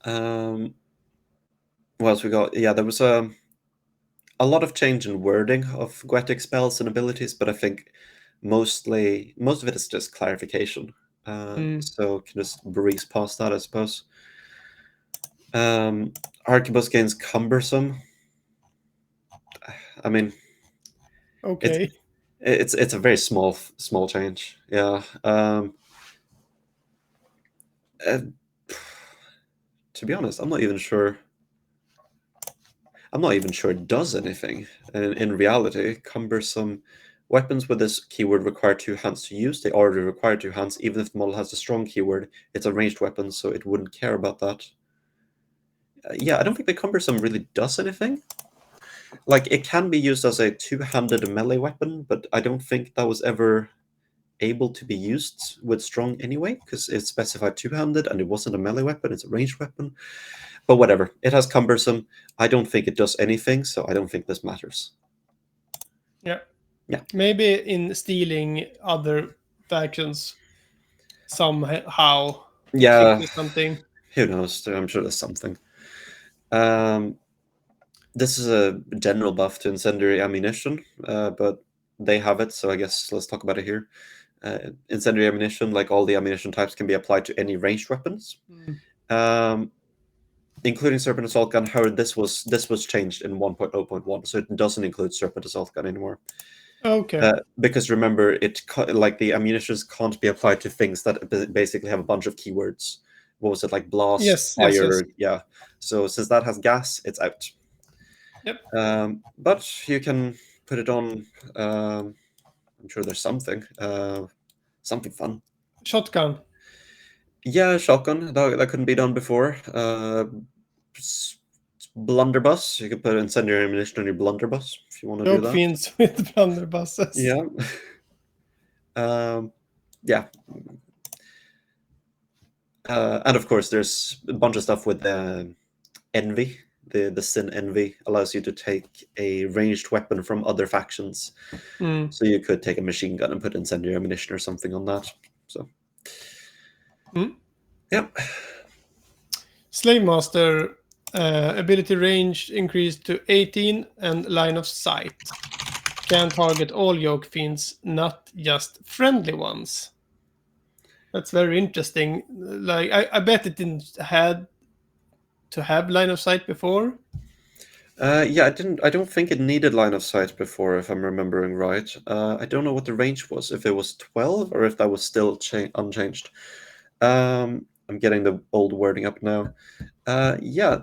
Um, what else we got? Yeah, there was a lot of change in wording of Goetic spells and abilities, but I think most of it is just clarification. mm. So can just breeze past that, I suppose. Arquebus gains cumbersome. I mean, it's Okay. it's a very small change. Yeah. Uh, to be honest, I'm not even sure. I'm not even sure it does anything. In reality, cumbersome weapons with this keyword require two hands to use. They already require two hands, even if the model has a strong keyword. It's a ranged weapon, so it wouldn't care about that. Yeah, I don't think the cumbersome really does anything. Like, it can be used as a two-handed melee weapon, but I don't think that was ever able to be used with strong anyway, because it's specified two-handed and it wasn't a melee weapon, it's a ranged weapon. But whatever, it has cumbersome. I don't think it does anything, so I don't think this matters. Yeah. Yeah. Maybe in stealing other factions somehow it Yeah, fixes something. who knows? I'm sure there's something. Um, this is a general buff to incendiary ammunition, but they have it, so I guess let's talk about it here. Incendiary ammunition, like all the ammunition types, can be applied to any ranged weapons, Mm. um, including Serpent Assault Gun. However, this was changed in 1.0.1, so it doesn't include Serpent Assault Gun anymore. Okay. Because remember, like the ammunitions can't be applied to things that basically have a bunch of keywords. What was it, like blast, Yes, yes, yes. fire? Yeah. So since that has gas, it's out. Yep. But you can put it on. I'm sure there's something fun. Shotgun. Yeah, shotgun. That couldn't be done before. Blunderbuss. You could put incendiary ammunition on your blunderbuss if you want to do Joke that. fiends with blunderbusses. Yeah. Yeah. And of course, there's a bunch of stuff with envy. The sin envy allows you to take a ranged weapon from other factions. Mm. So you could take a machine gun and put incendiary ammunition or something on that. So Mm. yeah, Slave Master ability range increased to 18 and line of sight. Can target all yoke fiends, not just friendly ones. That's very interesting. Like I bet it didn't had to have line of sight before. yeah. I don't think it needed line of sight before, if I'm remembering right. I don't know what the range was. If it was 12 or if that was still unchanged. I'm getting the old wording up now. Yeah,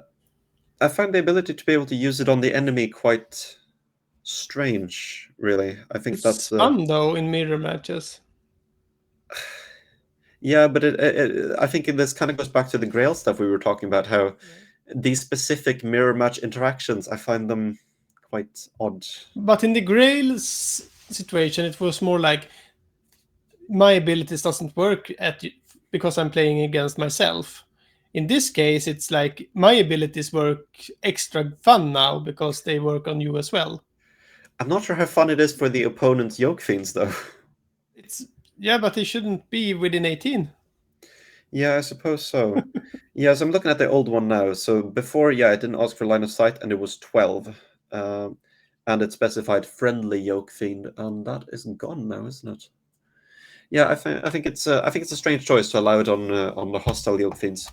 I find the ability to be able to use it on the enemy quite strange, really. I think It's that's fun though in mirror matches. yeah, but I think this kind of goes back to the Grail stuff we were talking about. How Yeah. these specific mirror match interactions, I find them quite odd. But in the Grail's situation, it was more like my abilities doesn't work because I'm playing against myself. In this case, it's like my abilities work extra fun now because they work on you as well. I'm not sure how fun it is for the opponent's yoke fiends, though. It's yeah, but they shouldn't be within 18. Yeah, I suppose so. Yes, I'm looking at the old one now. So before, yeah, it didn't ask for line of sight, and it was 12. Um, and it specified friendly yoke fiend, and that is gone now, isn't it? Yeah, I think it's a strange choice to allow it on the hostile yoke fiends.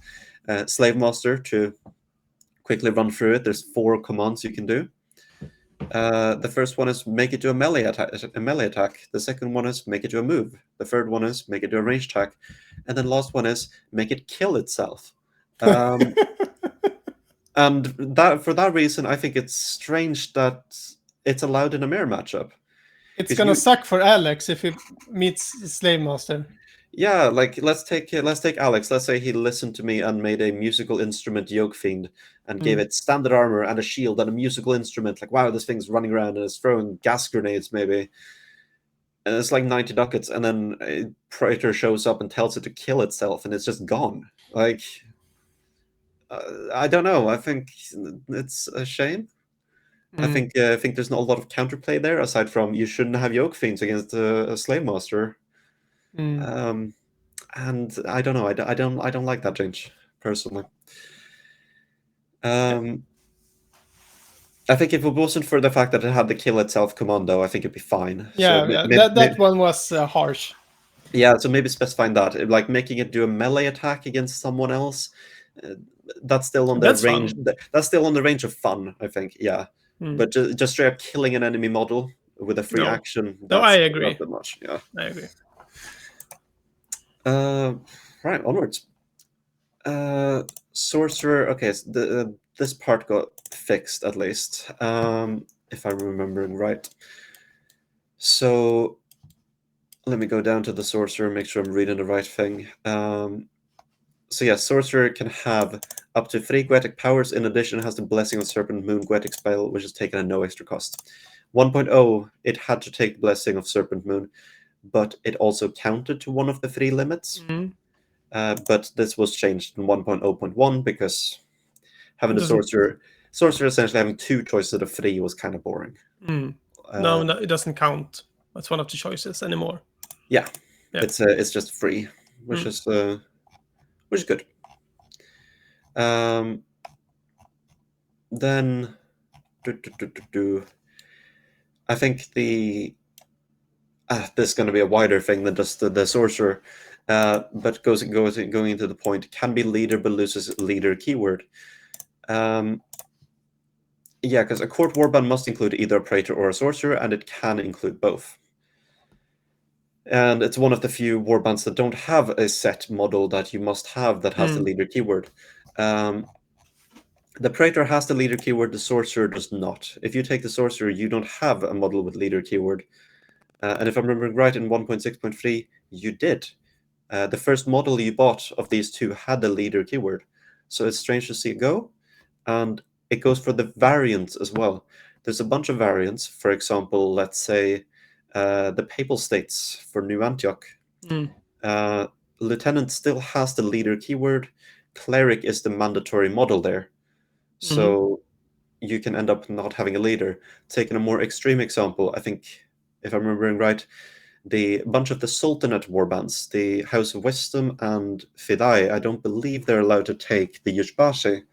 Slave master, to quickly run through it. There's 4 commands you can do. The first one is make it do a melee attack. The second one is make it do a move. The third one is make it do a ranged attack, and then last one is make it kill itself. Um, and that for that reason, I think it's strange that it's allowed in a mirror matchup. It's 'Cause gonna suck for Alex if he meets Slave Master. yeah, like let's take Alex. Let's say he listened to me and made a musical instrument yoke fiend and gave it standard armor and a shield and a musical instrument. Like, wow, this thing's running around and it's throwing gas grenades, maybe. And it's like 90 ducats, and then a Praetor shows up and tells it to kill itself, and it's just gone. Like, I don't know. I think it's a shame. I think there's not a lot of counterplay there aside from you shouldn't have yoke fiends against a slave master. Um, and I don't know. I don't like that change personally. I think if it wasn't for the fact that it had the kill itself commando, I think it'd be fine. So Yeah, that one was harsh. yeah, so maybe specifying that, like making it do a melee attack against someone else. Uh, that's still on the That's range. fun. That's still on the range of fun, I think. Yeah, Hmm. but just straight up killing an enemy model with a free No, action. no, I That's agree. a bit much. Yeah. I agree. Right, onwards. Sorcerer. Okay, so this part got fixed at least, if I'm remembering right. So let me go down to the sorcerer, make sure I'm reading the right thing. So yeah, sorcerer can have up to 3 Goetic powers. In addition, it has the Blessing of Serpent Moon Goetic spell, which is taken at no extra cost. 1.0, it had to take Blessing of Serpent Moon, but it also counted to one of the 3 limits. But this was changed in 1.0.1 because having the sorcerer essentially having 2 choices of 3 was kind of boring. No, it doesn't count. That's one of the choices anymore. Yeah, Yeah. it's just free, which is good. Then I think this is going to be a wider thing than just the sorcerer, but going into the point, can be leader but loses leader keyword. Yeah, because a court warband must include either a praetor or a sorcerer, and it can include both. And it's one of the few warbands that don't have a set model that you must have that has the leader keyword. The praetor has the leader keyword, the sorcerer does not. If you take the sorcerer, you don't have a model with leader keyword. And if I'm remembering right, in 1.6.3, you did. The first model you bought of these two had the leader keyword. So it's strange to see it go. And it goes for the variants as well. There's a bunch of variants. For example, let's say the Papal States for New Antioch. Lieutenant still has the leader keyword. Cleric is the mandatory model there. So you can end up not having a leader. Taking a more extreme example, I think, if I'm remembering right, the bunch of the Sultanate warbands, the House of Wisdom and Fidai, I don't believe they're allowed to take the Yushbashi,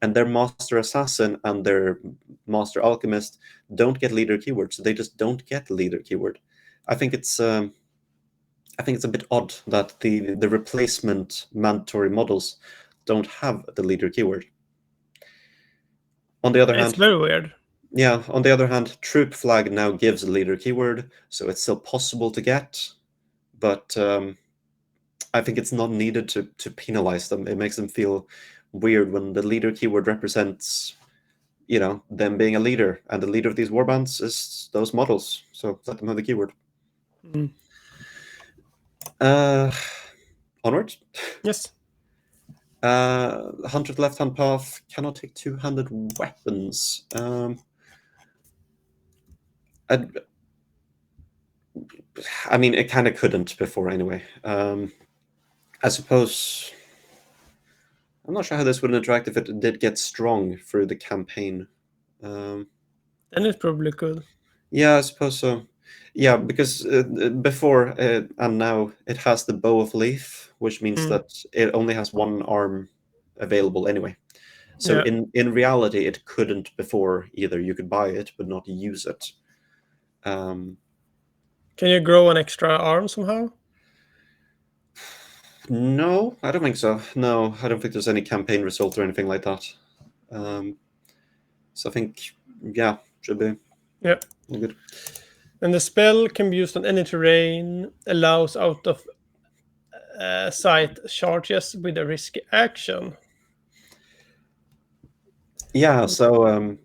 and their Master Assassin and their Master Alchemist don't get leader keywords. So they just don't get leader keyword. I think it's a bit odd that the replacement mandatory models don't have the leader keyword. On the other It's hand, very weird. yeah, on the other hand, Troop Flag now gives a leader keyword, so it's still possible to get, but I think it's not needed to penalize them. It makes them feel weird when the leader keyword represents, them being a leader, and the leader of these warbands is those models, so let them have the keyword. Onwards. Yes. Hunter left-hand path cannot take two-handed weapons. I mean, it kind of couldn't before anyway. I suppose I'm not sure how this would interact if it did get strong through the campaign. Um, Then it probably could. yeah, I suppose so. Yeah, because before and now it has the bow of leaf, which means Mm. that it only has one arm available anyway. So Yeah. in reality, it couldn't before either. You could buy it but not use it. Um, Can you grow an extra arm somehow? no, I don't think so. No, I don't think there's any campaign result or anything like that. Um, so I think, yeah, should be Yeah. all good. And the spell can be used on any terrain, allows out of sight charges with a risky action. Yeah, so The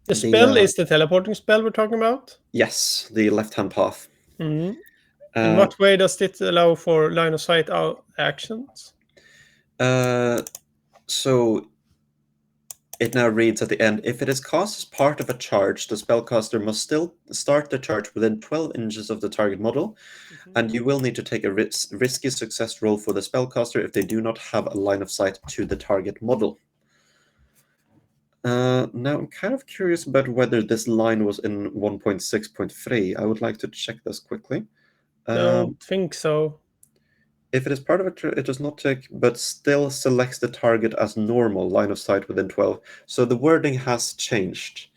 the spell is the teleporting spell we're talking about. yes, the left-hand path. Mhm. In Uh, what way does it allow for line of sight out actions? uh, so it now reads at the end, if it is cast as part of a charge, the spellcaster must still start the charge within 12 inches of the target model, Mhm. and you will need to take a risky success roll for the spellcaster if they do not have a line of sight to the target model. Now, I'm kind of curious about whether this line was in 1.6.3. I would like to check this quickly. Don't Um, think so. if it is part of it does not take, but still selects the target as normal, line of sight within 12. So the wording has changed.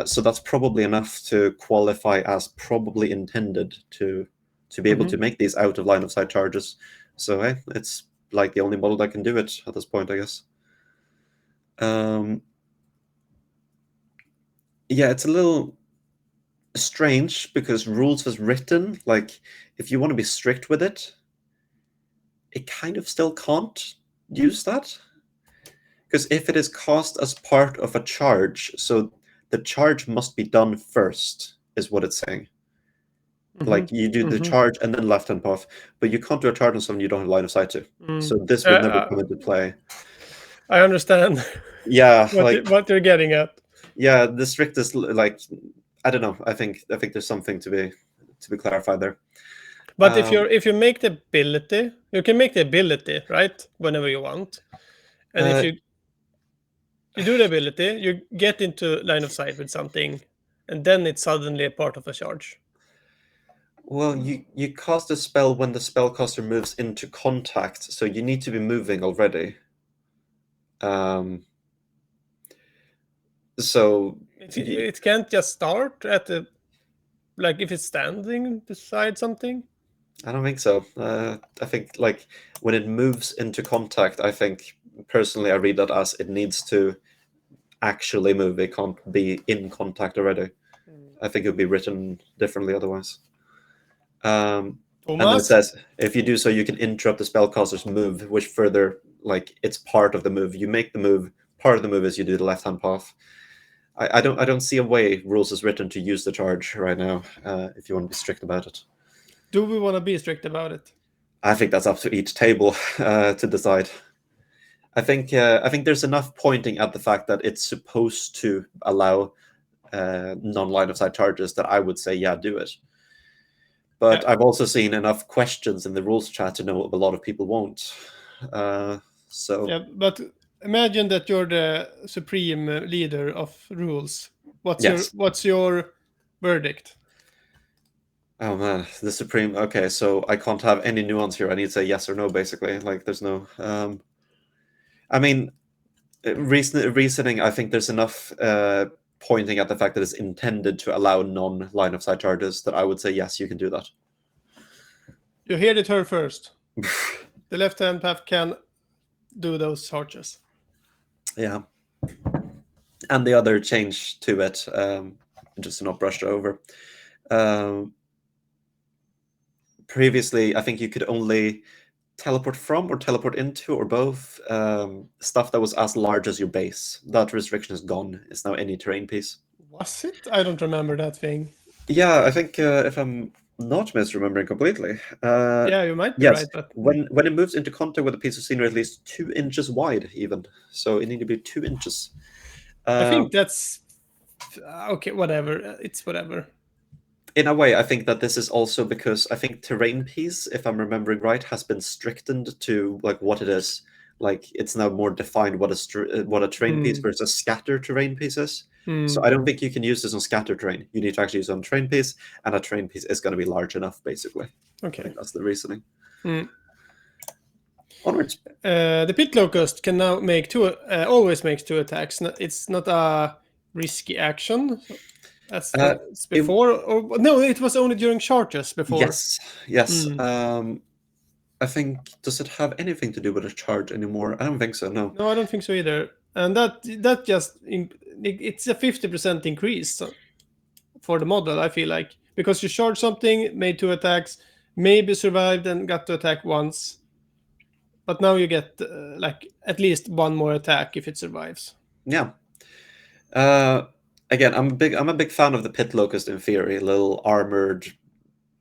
So that's probably enough to qualify as probably intended to be able Mhm. to make these out of line of sight charges. So hey, it's like the only model that can do it at this point, I guess. Um, yeah, it's a little strange because rules was written like if you want to be strict with it, it kind of still can't use that because if it is cast as part of a charge, so the charge must be done first, is what it's saying. Mhm. Like you do the Mhm. charge and then left hand path, but you can't do a charge on someone you don't have line of sight to. Mm. So this would never Uh, come into play. I understand Yeah, like what you're getting at. yeah, the strictest like I don't know. I think there's something to be clarified there. But Um, if you make the ability, you can make the ability right whenever you want, and if uh, you do the ability, you get into line of sight with something, and then it's suddenly a part of a charge. well, you cast a spell when the spellcaster moves into contact, so you need to be moving already. Um, so y- It can't just start at the like if it's standing beside something. I don't think so. I think like when it moves into contact, I think personally I read that as it needs to actually move. It can't be in contact already. Mm. I think it would be written differently otherwise. And then it Thomas, says if you do so, you can interrupt the spellcaster's move, which further like it's part of the move. You make the move. Part of the move is you do the left hand path. I don't see a way rules is written to use the charge right now. If you want to be strict about it, do we want to be strict about it? I think that's up to each table to decide. I think there's enough pointing at the fact that it's supposed to allow non-line of sight charges that I would say yeah, do it. Yeah, But I've also seen enough questions in the rules chat to know a lot of people won't. Uh, so yeah. But imagine that you're the supreme leader of rules. yes. What's your verdict? Oh man, the supreme. Okay, so I can't have any nuance here. I need to say yes or no, basically. Like, there's no. I mean, reasoning. I think there's enough pointing at the fact that it's intended to allow non-line of sight charges that I would say yes, you can do that. You heard it here first. The left hand path can do those charges. Yeah, and the other change to it, just to not brush over. Um, previously, I think you could only teleport from or teleport into or both stuff that was as large as your base. That restriction is gone. It's now any terrain piece. Was it? I don't remember that thing. Yeah, I think if I'm not misremembering completely, Yeah, you might be yes, right, but when it moves into contact with a piece of scenery at least 2 inches wide, even so, it need to be 2 inches. I Uh, think that's okay. Whatever. It's whatever. In a way, I think that this is also because I think terrain piece, if I'm remembering right, has been strictened to like what it is. Like it's now more defined what a terrain piece Hmm. versus scatter terrain piece is. So Hmm. I don't think you can use this on scatter terrain. You need to actually use it on terrain piece, and a terrain piece is going to be large enough, basically. I Okay. think that's the reasoning. Hmm. Onwards. The pit locust can now make always makes two attacks. It's not a risky action as Uh, was it, before. Or no, it was only during charges before. yes, yes. Hmm. I think does it have anything to do with a charge anymore? I don't think so. No. No, I don't think so either. And that just it's a 50% increase for the model. I feel like because you charge something, made two attacks, maybe survived and got to attack once, but now you get like at least one more attack if it survives. Yeah. Uh, Again, I'm a big fan of the pit locust in theory. Little armored,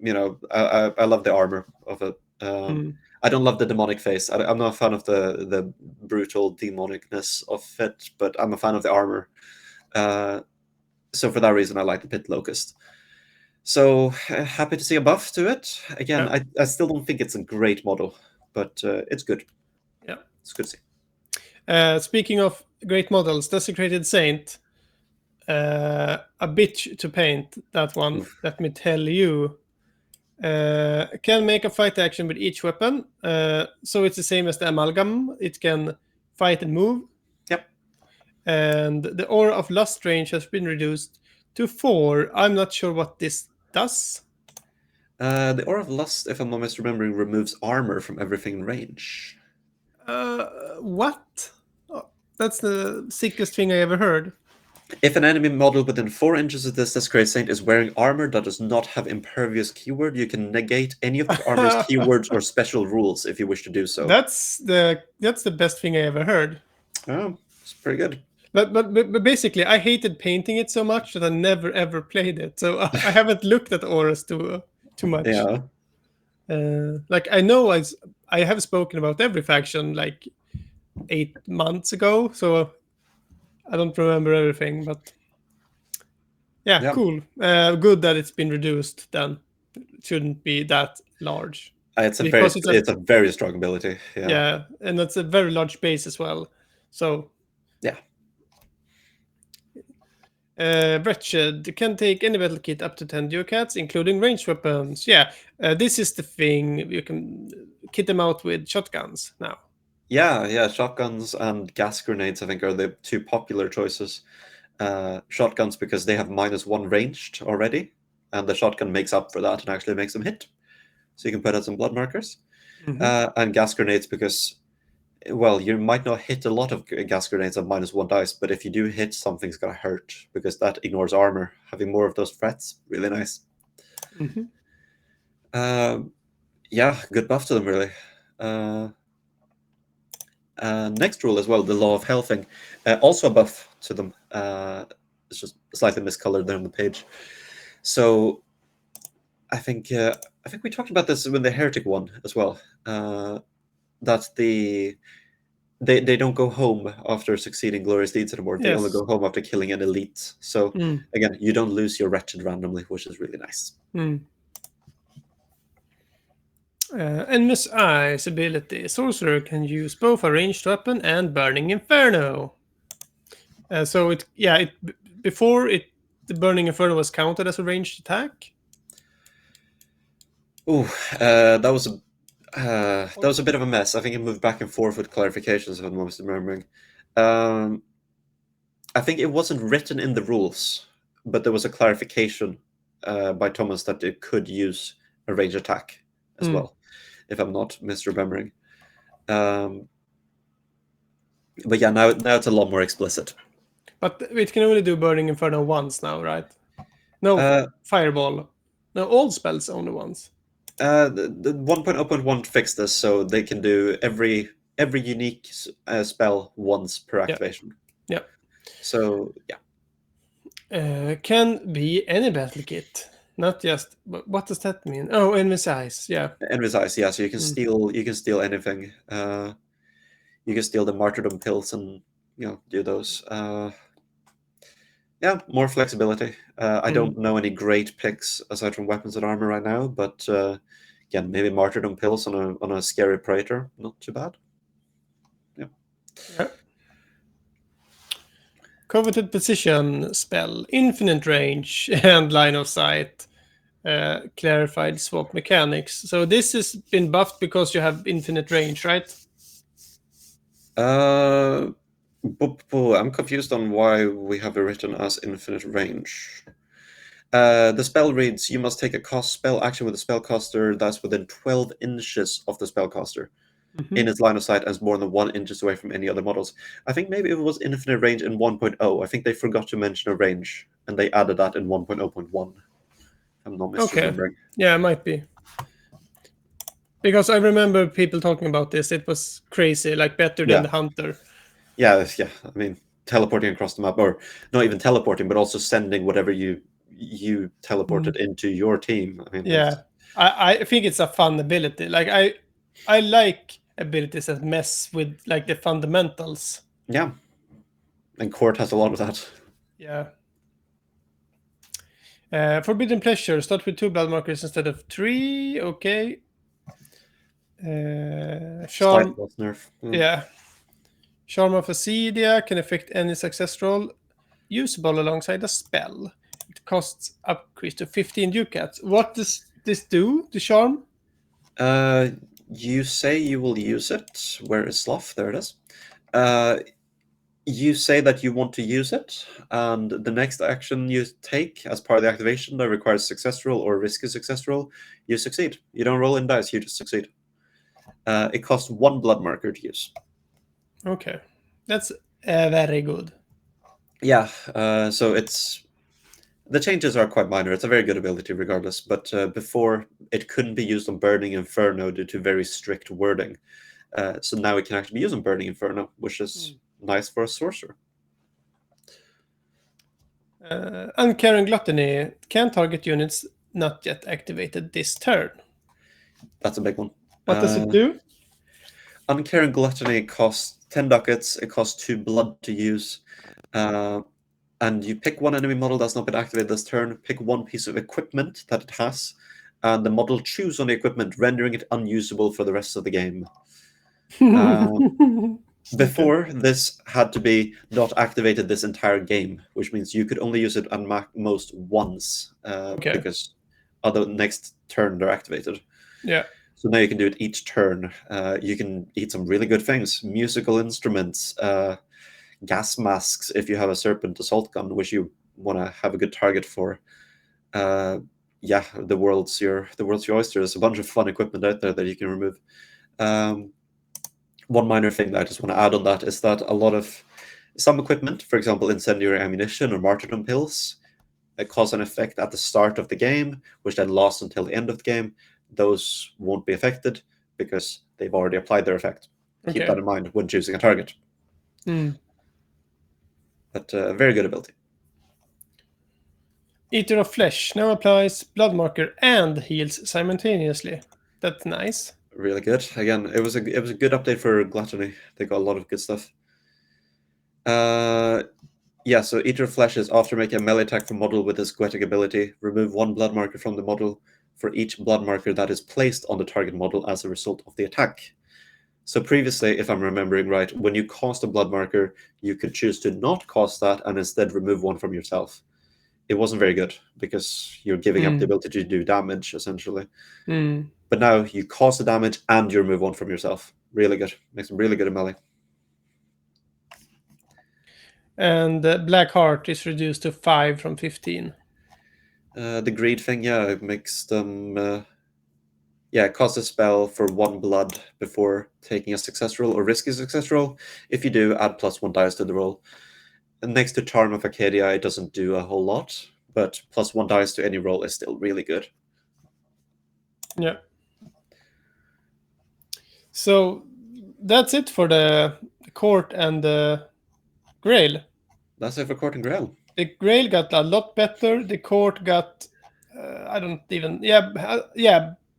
I love the armor of it. Hmm. I don't love the demonic face. I'm not a fan of the brutal demonicness of it, but I'm a fan of the armor. Uh, so for that reason, I like the pit locust. So happy to see a buff to it. Again, Yeah, I still don't think it's a great model, but it's good. yeah. It's good to see. Speaking of great models, Desecrated Saint, a bitch to paint. That one. Oof. Let me tell you. Can make a fight action with each weapon. So it's the same as the amalgam. It can fight and move. Yep. And the aura of lust range has been reduced to 4. I'm not sure what this does. The Aura of Lust, if I'm not misremembering, removes armor from everything in range. What? Oh, that's the sickest thing I ever heard. If an enemy model within 4 inches of this Desecrated Saint is wearing armor that does not have Impervious keyword, you can negate any of that armor's keywords or special rules if you wish to do so. That's the best thing I ever heard. Oh, it's pretty good. But basically, I hated painting it so much that I never ever played it. So I haven't looked at auras too much. Yeah. Like I have spoken about every faction like 8 months ago, so I don't remember everything. But yeah, Yeah. cool. Good that it's been reduced. Then it shouldn't be that large It's a very because it's a it's a very strong ability. Yeah. yeah, and it's a very large base as well. So Yeah. Wretched can take any battle kit up to 10 ducats, including ranged weapons. Yeah, this is the thing. You can kit them out with shotguns now. Yeah, yeah, shotguns and gas grenades I think are the two popular choices. Shotguns because they have -1 ranged already, and the shotgun makes up for that and actually makes them hit. So you can put out some blood markers. Hmm. And gas grenades because, well, you might not hit a lot of gas grenades at -1 dice, but if you do hit, something's gonna hurt because that ignores armor. Having more of those threats, really nice. Hmm. Yeah, good buff to them, really. Next rule as well, the Law of Hell thing, also a buff to them. It's just slightly miscolored there on the page. So I think we talked about this with the Heretic one as well. That they don't go home after succeeding glorious deeds anymore. They only Yes. go home after killing an elite. So Mm. again, you don't lose your wretched randomly, which is really nice. Mm. Endless Eyes ability. Sorcerer can use both a ranged weapon and Burning Inferno. So before it the Burning Inferno was counted as a ranged attack. Ooh, that was a bit of a mess. I think it moved back and forth with clarifications, if I'm not remembering. Um, I think it wasn't written in the rules, but there was a clarification by Thomas that it could use a range attack as Mm. well, if I'm not misremembering. Um, but yeah, now it's a lot more explicit. But it can only do Burning Inferno once now, right? No Uh, Fireball. No, all spells only once. the 1.0.1 fixed this so they can do every unique spell once per Yeah. activation. Yeah. So yeah. Can be any battle kit, not just. What does that mean? Oh, endless eyes. Yeah. Envy's Eyes, yeah. So Mm. you can steal anything. You can steal the martyrdom pills and do those. Yeah, more flexibility. I Mm. don't know any great picks aside from weapons and armor right now, but again, maybe martyrdom pills on a scary praetor, not too bad. Yeah. Yeah. Coveted position spell, infinite range, and line of sight. Clarified swap mechanics. So this has been buffed because you have infinite range, right? I'm confused on why we have it written as infinite range. The spell reads, you must take a cost spell action with a spellcaster that's within 12 inches of the spellcaster in its line of sight and is more than 1 inches away from any other models. I think maybe it was infinite range in 1.0. I think they forgot to mention a range, and they added that in 1.0.1. I'm not Okay. misremembering. Yeah, it might be. Because I remember people talking about this. It was crazy, like better than Yeah, the hunter. yeah. I mean, teleporting across the map, or not even teleporting, but also sending whatever you teleported Mm. into your team. I mean, Yeah. that's I think it's a fun ability. Like I like abilities that mess with like the fundamentals. yeah. And Court has a lot of that. Yeah. Forbidden pleasure. Start with 2 blood markers instead of 3. Okay. Slight Charm. boss nerf. Yeah. Charm of Acedia can affect any success roll usable alongside a spell. It costs upgrade to 15 ducats. What does this do, the charm? Uh, you say you will use it. Where is Sloth? There it is. Uh, you say that you want to use it, and the next action you take as part of the activation that requires success roll or risk a success roll, you succeed. You don't roll in dice, you just succeed. It costs 1 blood marker to use. Okay. That's very good. Yeah, so it's the changes are quite minor. It's a very good ability regardless, but before it couldn't be used on Burning Inferno due to very strict wording. So now it can actually be used on Burning Inferno, which is nice for a sorcerer. Uncaring Gluttony can target units not yet activated this turn. That's a big one. What does it do? Uncaring Gluttony costs 10 ducats. It costs 2 blood to use. And you pick one enemy model that's not been activated this turn, pick one piece of equipment that it has, and the model chews on the equipment, rendering it unusable for the rest of the game. Okay. Before, this had to be not activated this entire game, which means you could only use it at most once, Okay. because other next turn they're activated. Yeah. So now you can do it each turn. You can eat some really good things: musical instruments, gas masks if you have a serpent assault gun, which you want to have a good target for. Yeah, the world's your oyster. There's a bunch of fun equipment out there that you can remove. One minor thing that I just want to add on that is that a lot of some equipment, for example, incendiary ammunition or martyrdom pills, it cause an effect at the start of the game, which then lasts until the end of the game. Those won't be affected because they've already applied their effect. Keep Okay. that in mind when choosing a target. Mm. But very good ability. Eater of Flesh now applies blood marker and heals simultaneously. That's nice. Really good. Again, it was a good update for Gluttony. They got a lot of good stuff. Yeah, so Eater of Flesh is after making a melee attack from model with his Goetic ability, remove 1 blood marker from the model for each blood marker that is placed on the target model as a result of the attack. So previously, if I'm remembering right, when you cast a blood marker, you could choose to not cast that and instead remove one from yourself. It wasn't very good because you're giving up the ability to do damage, essentially. Mm. But now you cause the damage and you remove one from yourself. Really good. Makes them really good in melee. And Black Heart is reduced to 5 from 15. The greed thing, yeah, it makes them. Cast a spell for 1 blood before taking a success roll or risk a success roll. If you do, add +1 dice to the roll. And next to Charm of Acadia, it doesn't do a whole lot, but +1 dice to any roll is still really good. Yeah. So that's it for the court and the Grail. That's it for Court and Grail. The Grail got a lot better. The court got, I don't even,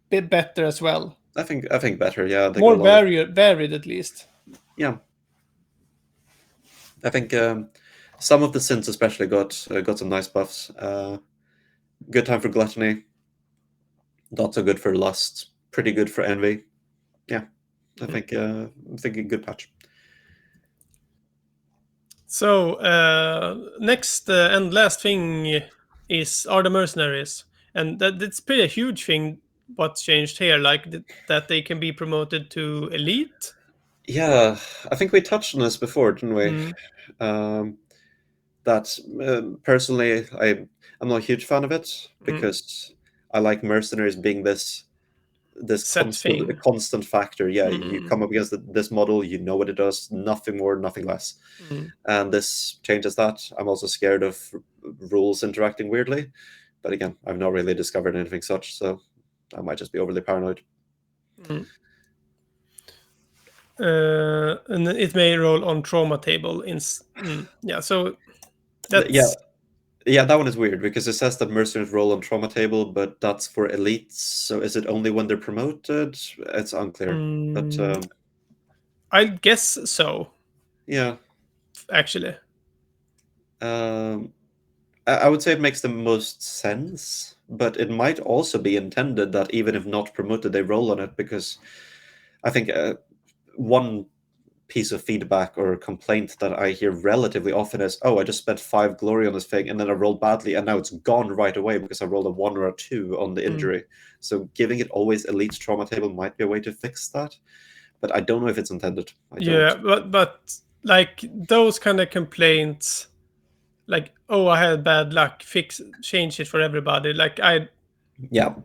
bit better as well. I think better. Yeah, they got More a lot of varied at least. yeah. I think Some of the synths especially got some nice buffs. Good time for gluttony. Not so good for lust. Pretty good for envy. Yeah, I think I'm thinking good patch. So next and last thing are the mercenaries, and that's pretty a huge thing. What changed here, like that they can be promoted to elite. Yeah, I think we touched on this before, didn't we? Mm, Um, that personally, I'm not a huge fan of it mm, because I like mercenaries being this set thing. constant factor. Yeah, you Mm, come up against this model, you know what it does, nothing more, nothing less. mm, And this changes that. I'm also scared of rules interacting weirdly, but again, I've not really discovered anything such, so I might just be overly paranoid. mm. And it may roll on trauma table yeah, so Yeah, that's yeah, that one is weird because it says that mercenaries roll on trauma table, but that's for elites. So is it only when they're promoted? It's unclear. But mm, I guess so, yeah, actually. um, I would say it makes the most sense, but it might also be intended that even if not promoted, they roll on it because I think one piece of feedback or complaint that I hear relatively often is, "Oh, I just spent 5 glory on this thing, and then I rolled badly, and now it's gone right away because I rolled a 1 or a 2 on the Mm. injury." So giving it always elite trauma table might be a way to fix that, but I don't know if it's intended. I don't. Yeah, but like those kind of complaints, like, oh, I had bad luck, change it for everybody. Yeah,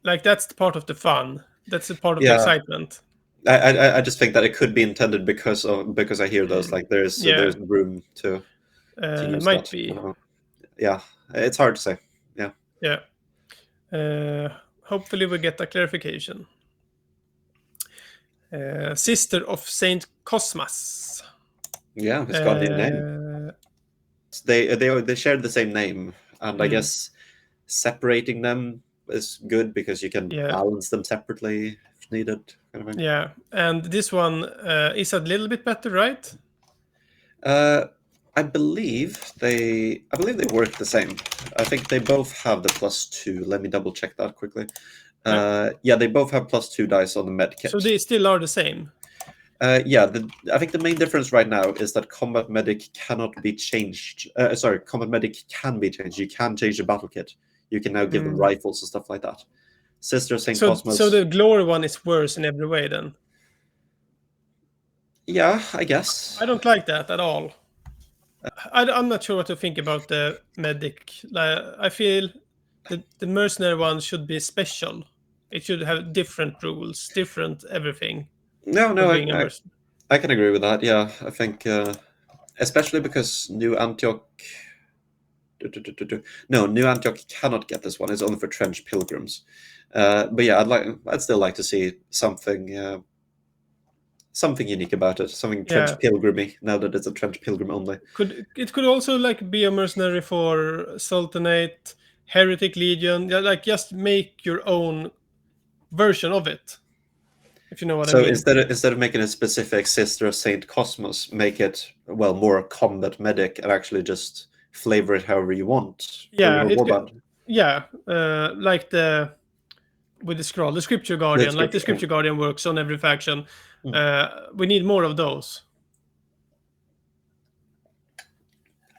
Like that's the part of the fun. That's the part of the yeah. excitement. I just think that it could be intended because I hear those, Mm. like there's Yeah, room to use might that. I be. don't know. Yeah, it's hard to say. Yeah, Yeah. Uh, Hopefully we get a clarification. Sister of Saint Cosmas. yeah, it's got a new name. Uh, They shared the same name, and I mm, guess separating them is good because you can yeah, balance them separately if needed, kind of thing. yeah. And this one is a little bit better, right? Uh, I believe they work the same. I think they both have the +2. Let me double check that quickly. Yeah. Yeah, they both have +2 dice on the med So kit. they still are the same. Yeah, I think the main difference right now is that combat medic cannot be changed. Sorry, combat medic can be changed. You can change the battle kit. You can now give them Mm. rifles and stuff like that. Sister of Saint So Cosmos. the glory one is worse in every way then. Yeah, I guess. I don't like that at all. I'm not sure what to think about the medic. I feel the mercenary one should be special. It should have different rules, different everything No, for no, being a mercenary. I can agree with that. Yeah, I think especially because New Antioch. No, New Antioch cannot get this one. It's only for trench pilgrims. But yeah, I'd still like to see something unique about it. Something trench Yeah, pilgrimy. Now that it's a trench pilgrim only. could also like be a mercenary for Sultanate, Heretic Legion. Yeah, like just make your own version of it, if you know what I So mean. instead of making a specific Sister of Saint Cosmos, make it more combat medic and actually just flavor it however you want for Yeah, your warband. yeah, like the with the scroll, the Scripture The Guardian, like the scripture. Scripture Guardian works on every faction. Mm. We need more of those.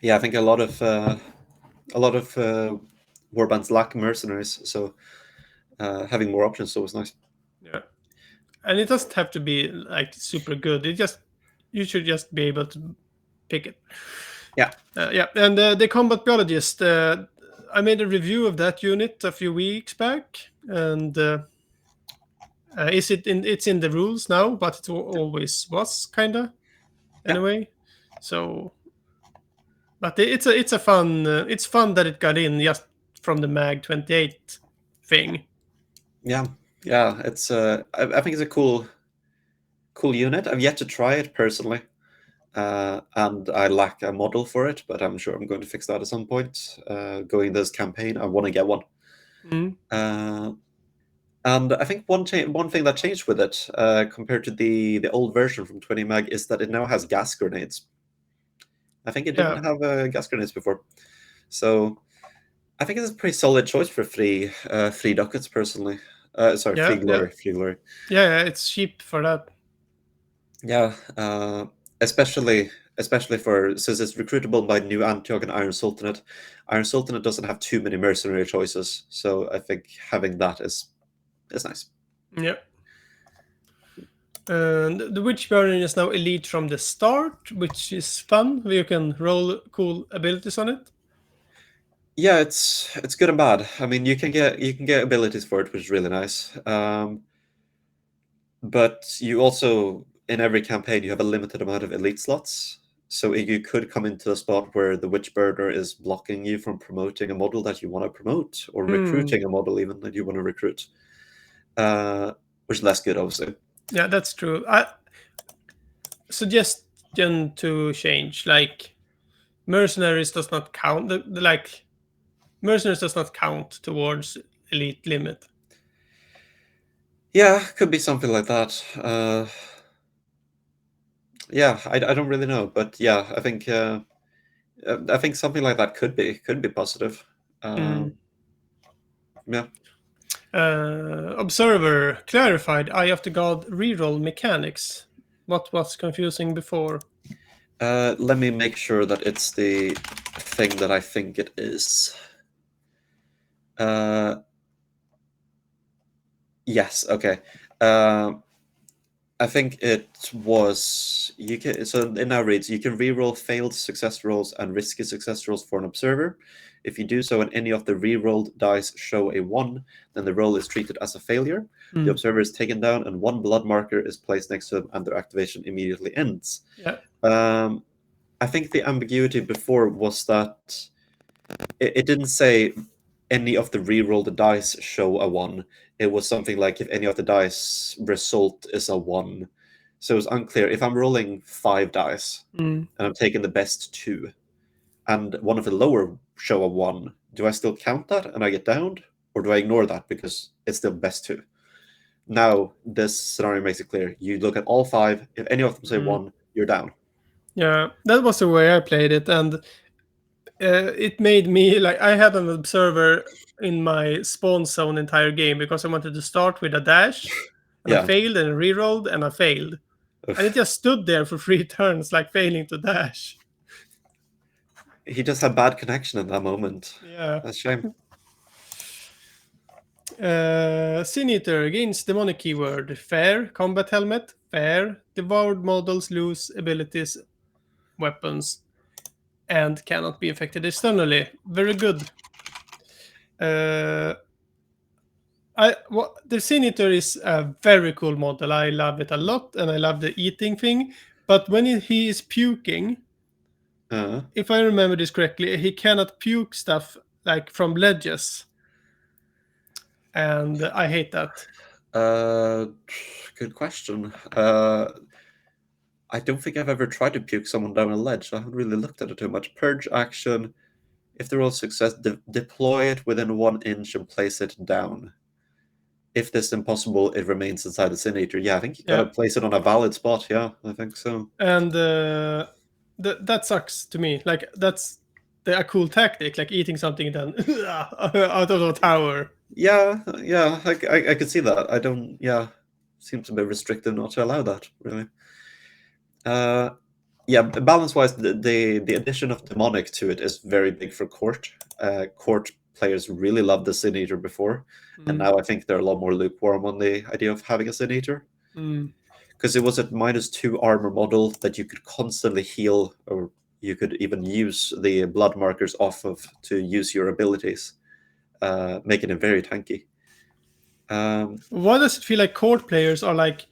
Yeah, I think a lot of warbands lack mercenaries, so having more options is always nice. Yeah, and it doesn't have to be like super good. You should just be able to pick it. Yeah, Yeah, and the combat biologist. I made a review of that unit a few weeks back, and is it in? It's in the rules now, but it always was kinda yeah, anyway. So, but it's a fun. It's fun that it got in just from the Mag 28 thing. yeah, yeah. I think it's a cool unit. I've yet to try it personally, and I lack a model for it, but I'm sure I'm going to fix that at some point. Going this campaign, I want to get one. Mm. Uh, and I think one thing that changed with it compared to the old version from 20 meg is that it now has gas grenades. I think it Yeah, didn't have gas grenades before. So I think it's a pretty solid choice for three ducats personally. Sorry, yeah, yeah, free glory. yeah. It's cheap for that. Yeah, especially for since it's recruitable by New Antioch and Iron Sultanate. Iron Sultanate doesn't have too many mercenary choices, so I think having that is nice. Yeah. And the Witch Burden is now elite from the start, which is fun. You can roll cool abilities on it. Yeah, it's good and bad. I mean, you can get abilities for it, which is really nice. But you also in every campaign you have a limited amount of elite slots. So you could come into a spot where the Witch Burner is blocking you from promoting a model that you want to promote, or Hmm. recruiting a model even that you want to recruit, which is less good, obviously. Yeah, that's true. I suggestion to change like mercenaries does not count. Like mercenaries does not count towards elite limit. Yeah, could be something like that. Yeah, I don't really know, but yeah, I think something like that could be positive. Hmm. Yeah. Observer clarified Eye of the God reroll mechanics. What was confusing before? Let me make sure that it's the thing that I think it is. Uh, yes. Okay. Uh, I think it was you can. So it now reads: you can reroll failed success rolls and risky success rolls for an observer. If you do so, and any of the rerolled dice show a one, then the roll is treated as a failure. The Hmm. observer is taken down, and one blood marker is placed next to them, and their activation immediately ends. Yeah. Um, I think the ambiguity before was that it didn't say any of the rerolled dice show a one. It was something like if any of the dice result is a one. So it's unclear. If I'm rolling 5 dice Hmm. and I'm taking the best two, and one of the lower show a one, do I still count that and I get downed? Or do I ignore that because it's still best two? Now, this scenario makes it clear. You look at all five. If any of them say Hmm. one, you're down. Yeah, that was the way I played it, and it made me like I had an observer in my spawn zone entire game because I wanted to start with a dash, and I Yeah. failed and rerolled and I failed, and it Oof. just stood there for 3 turns, like failing to dash. He just had bad connection in that moment. Yeah. That's a shame. Sin Eater gains demonic keyword. Fair. Combat helmet. Fair. Devoured models lose abilities, weapons, and cannot be affected externally. Very good. Uh, the Sin Eater is a very cool model. I love it a lot, and I love the eating thing. But when he is puking, Uh, if I remember this correctly, he cannot puke stuff like from ledges, and I hate that. uh, good question. I don't think I've ever tried to puke someone down a ledge. I haven't really looked at it too much. Purge action. If the roll is success, deploy it within 1 inch and place it down. If this is impossible, it remains inside the Cineater. Yeah, I think you gotta Yeah, place it on a valid spot. Yeah, I think so. and that sucks to me. Like that's a cool tactic, like eating something then out of a tower. Yeah, yeah, I could see that. I don't. Yeah, seems a bit restrictive not to allow that. Really. Uh, yeah, balance wise, the addition of demonic to it is very big for court. Court players really loved the Sin Eater before, and Mm, now I think they're a lot more lukewarm on the idea of having a Sin Eater mm, because it was a -2 armor model that you could constantly heal, or you could even use the blood markers off of to use your abilities, making it very tanky. Um, why does it feel like court players are like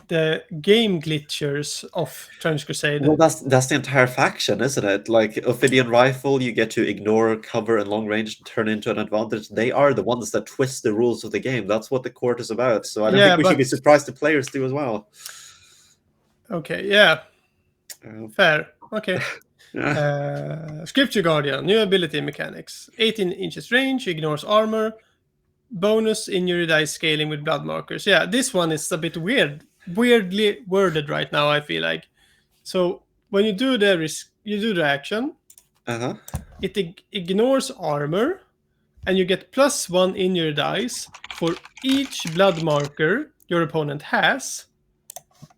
the game glitchers of Trench Crusade? Well, that's the entire faction, isn't it? Like Ophidian Rifle, you get to ignore cover and long range and turn into an advantage. They are the ones that twist the rules of the game. That's what the court is about. So I don't think Yeah, we should be but surprised the players do as well. okay, yeah, Uh, fair. Okay. yeah, Scripture Guardian, new ability mechanics. 18 inches range, ignores armor, bonus injury dice scaling with blood markers. Yeah, this one is a bit weirdly worded right now, I feel like. So when you do the you do the action. Uh-huh. It ignores armor, and you get +1 in your dice for each blood marker your opponent has.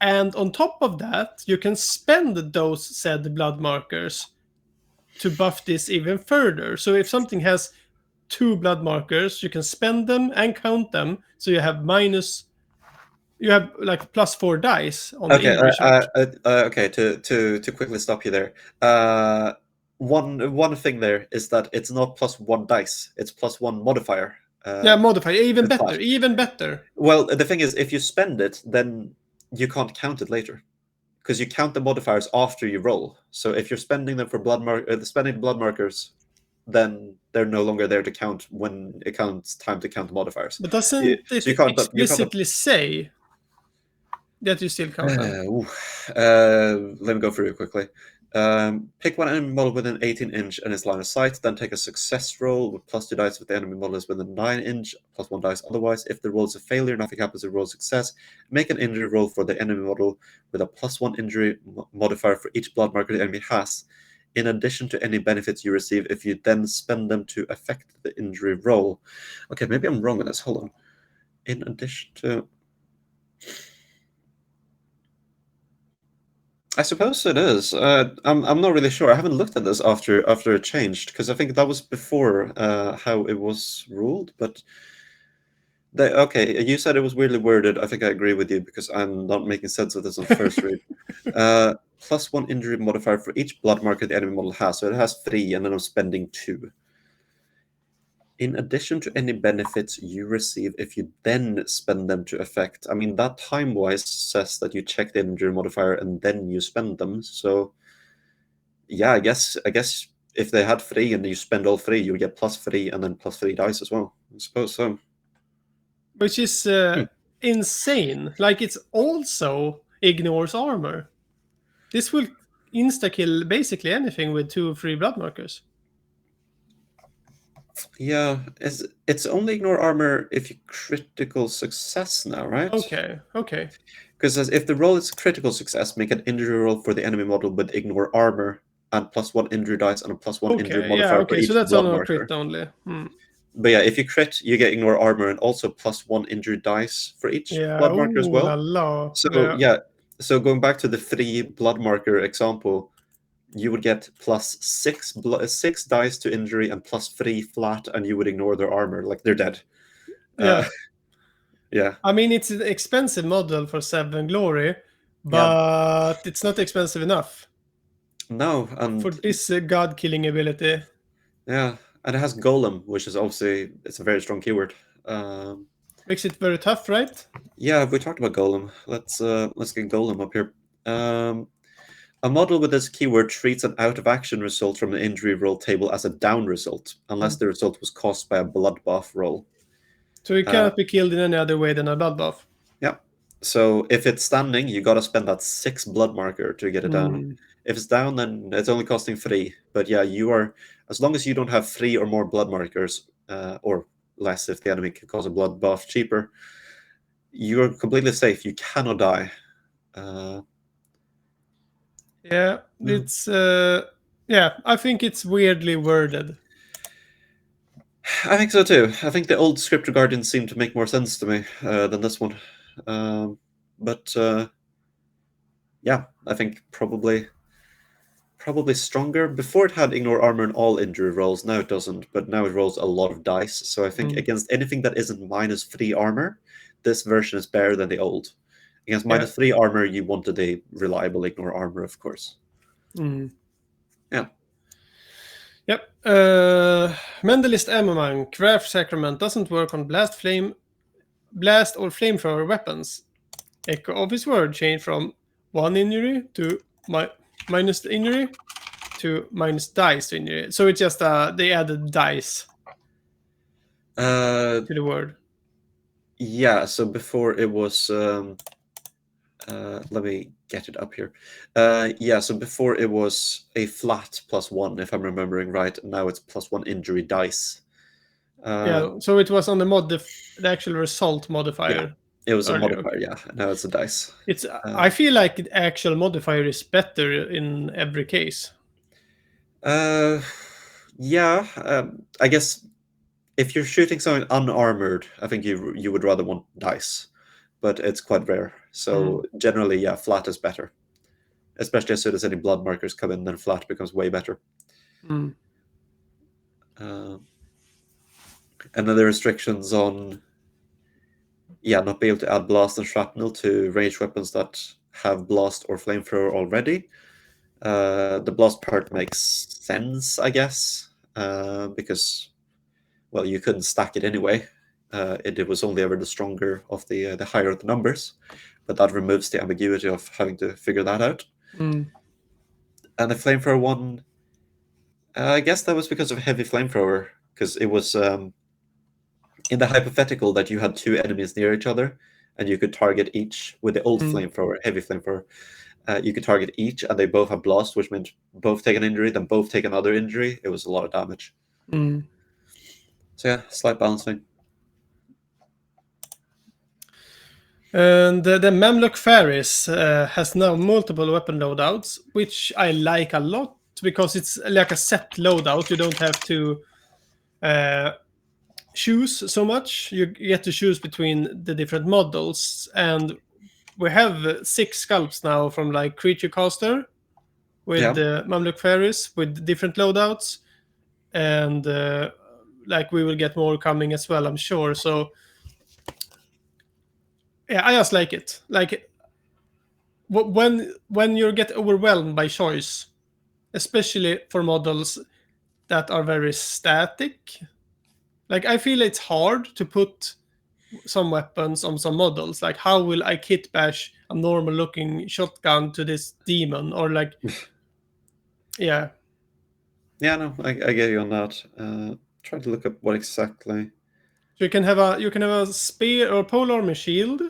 And on top of that, you can spend those said blood markers to buff this even further. So if something has 2 blood markers, you can spend them and count them, so you have like +4 dice on the Okay. injury chart. Okay. To quickly stop you there. One thing there is that it's not +1 dice. It's +1 modifier. Yeah, modifier, even It's not. better, even better. Well, the thing is, if you spend it, then you can't count it later because you count the modifiers after you roll. So if you're spending them for spending blood markers, then they're no longer there to count when it counts time to count the modifiers. But doesn't So it you can't. explicitly say that you still count them? Let me go through it quickly. Pick one enemy model within 18-inch and its line of sight, then take a success roll with +2 dice if the enemy model is within 9-inch, +1 dice otherwise. If the roll is a failure, nothing happens to roll success. Make an injury roll for the enemy model with a +1 injury modifier for each blood marker the enemy has, in addition to any benefits you receive if you then spend them to affect the injury roll. Okay, maybe I'm wrong with this. Hold on. In addition to... I suppose it is. I'm not really sure. I haven't looked at this after it changed because I think that was before how it was ruled. But okay, you said it was weirdly worded. I think I agree with you because I'm not making sense of this on first read. +1 injury modifier for each blood marker the enemy model has. So it has 3, and then I'm spending 2. In addition to any benefits you receive if you then spend them to effect. I mean, that time-wise says that you check the injury modifier and then you spend them. So, yeah, I guess if they had 3 and you spend all 3, you would get +3 and then +3 dice as well. I suppose so. Which is insane. Like, it's also ignores armor. This will insta-kill basically anything with 2 or 3 blood markers. Yeah, it's only ignore armor if you critical success now, right? Okay. Because if the roll is critical success, make an injury roll for the enemy model with ignore armor and +1 injury dice and a +1 injury Okay, yeah, modifier for okay. So each that's blood on a marker. crit only. But yeah, if you crit, you get ignore armor and also +1 injury dice for each Yeah, blood marker as ooh la well. la. So yeah, so going back to the 3 blood marker example, you would get +6 dice to injury and +3 flat, and you would ignore their armor, like they're dead. Yeah. Yeah. I mean, it's an expensive model for 7 Glory, Yeah. but it's not expensive enough No, for and this god-killing ability. yeah, and it has golem, which is obviously it's a very strong keyword. Um, Makes it very tough, right? yeah, we talked about golem. Let's get golem up here. A model with this keyword treats an out-of-action result from an injury roll table as a down result, unless the result was caused by a blood buff roll. So it cannot be killed in any other way than a blood buff. Yeah. So if it's standing, you gotta spend that 6 blood marker to get it down. If it's down, then it's only costing 3. But yeah, you are, as long as you don't have 3 or more blood markers, or less if the enemy can cause a blood buff cheaper, you're completely safe. You cannot die. Yeah, it's yeah, I think it's weirdly worded. I think so too. I think the old Scripture Guardians seem to make more sense to me than this one. But yeah, I think probably stronger. Before it had ignore armor in all injury rolls. Now it doesn't, but now it rolls a lot of dice. So I think against anything that isn't -3 armor, this version is better than the old. Against Yeah. -3 armor, you wanted a reliable ignore armor, of course. Yeah. Yep. Mendelist Ammo Monk, Craft Sacrament doesn't work on blast or flamethrower weapons. Echo of his word change from 1 injury to minus the injury to minus dice to injury. So it's just they added dice to the word. Yeah, so before it was let me get it up here. Yeah, so before it was a flat +1, if I'm remembering right, and now it's +1 injury dice. Yeah, so it was on the actual result modifier. It was earlier, a modifier, okay. yeah. Now it's a dice. It's I feel like the actual modifier is better in every case. Uh, yeah. I guess if you're shooting something unarmored, I think you would rather want dice, but it's quite rare. So generally, yeah, flat is better. Especially as soon as any blood markers come in, then flat becomes way better. Mm. And then the restrictions on, yeah, not be able to add blast and shrapnel to ranged weapons that have blast or flamethrower already. The blast part makes sense, I guess, because, well, you couldn't stack it anyway. It was only ever the stronger of the higher the numbers, but that removes the ambiguity of having to figure that out. Mm. And the flamethrower one, I guess that was because of heavy flamethrower, because it was in the hypothetical that you had two enemies near each other, and you could target each with the old flamethrower, heavy flamethrower. You could target each, and they both have blast, which meant both take an injury, then both take another injury. It was a lot of damage. Mm. So yeah, slight balancing. And the Mamluk Ferris has now multiple weapon loadouts, which I like a lot because it's like a set loadout. You don't have to choose so much. You get to choose between the different models, and we have 6 sculpts now from like Creature Caster with Yeah. the Mamluk Ferris with different loadouts, and like we will get more coming as well, I'm sure. So yeah, I just like it. Like when you get overwhelmed by choice, especially for models that are very static, like I feel it's hard to put some weapons on some models. Like how will I kit bash a normal looking shotgun to this demon, or like yeah. Yeah, no, I get you on that. Trying to look up what exactly. So you can have a spear or pole armor shield,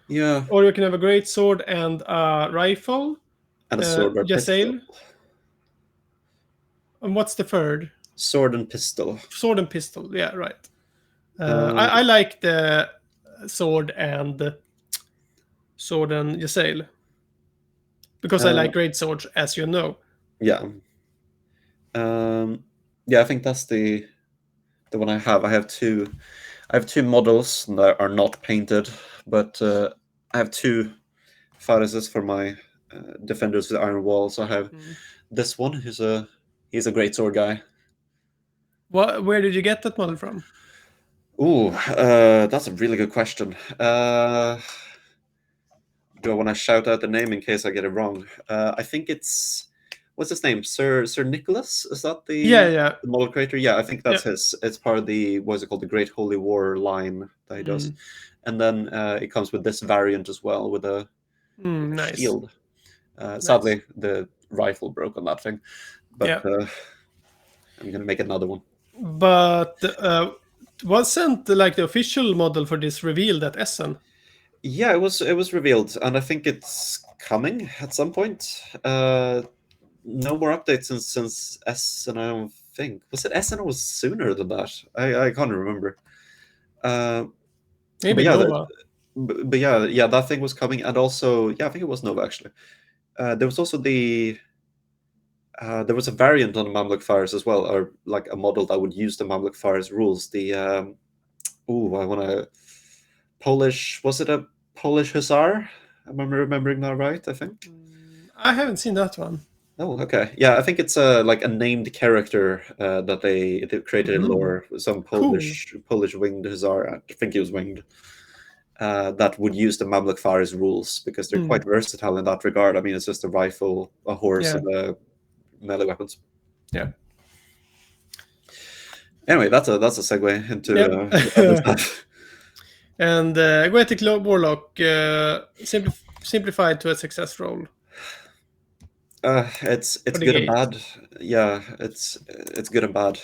Yeah, or you can have a great sword and a rifle, and a sword or pistol. Jasail. And what's the third? Sword and pistol. Sword and pistol. Yeah, right. Uh, I like the sword and Jasail because I uh, like great swords, as you know. yeah. Um, yeah, I think that's the one I have. I have two models that are not painted, but I have two Pharises for my defenders with iron walls. I have this one he's a great sword guy. Where did you get that model from? Ooh, that's a really good question. Do I want to shout out the name in case I get it wrong? I think it's what's his name? Sir Nicholas? Is that Yeah, yeah, the model creator? Yeah, I think yeah. that's his. It's part of the what is it called? The Great Holy War line that he does. Mm. And then it comes with this variant as well with a Nice, shield. nice. Sadly, the rifle broke on that thing, but Yeah, I'm gonna make another one. but wasn't like the official model for this revealed at Essen? Yeah, it was revealed, and I think it's coming at some point. No more updates since S, and I don't think was it S, and it was sooner than that. I can't remember. Uh, but Maybe yeah, Nova. but yeah, that thing was coming, and also yeah, I think it was Nova actually. There was also there was a variant on the Mamluk Fires as well, or like a model that would use the Mamluk Fires rules. The I want to Polish. Was it a Polish Hussar? Am I remembering that right? I think. I haven't seen that one. Oh, okay. Yeah, I think it's like a named character that they created in Mhm. lore. Some Cool. Polish winged hussar. I think he was winged. That would use the Mamluk Fares rules because they're Mm. quite versatile in that regard. I mean, it's just a rifle, a horse, Yeah, and melee weapons. yeah, Anyway, that's a segue into yeah. other stuff. And Goetic Warlock simplified to a success roll It's for the good and gate. bad. Yeah, it's good and bad.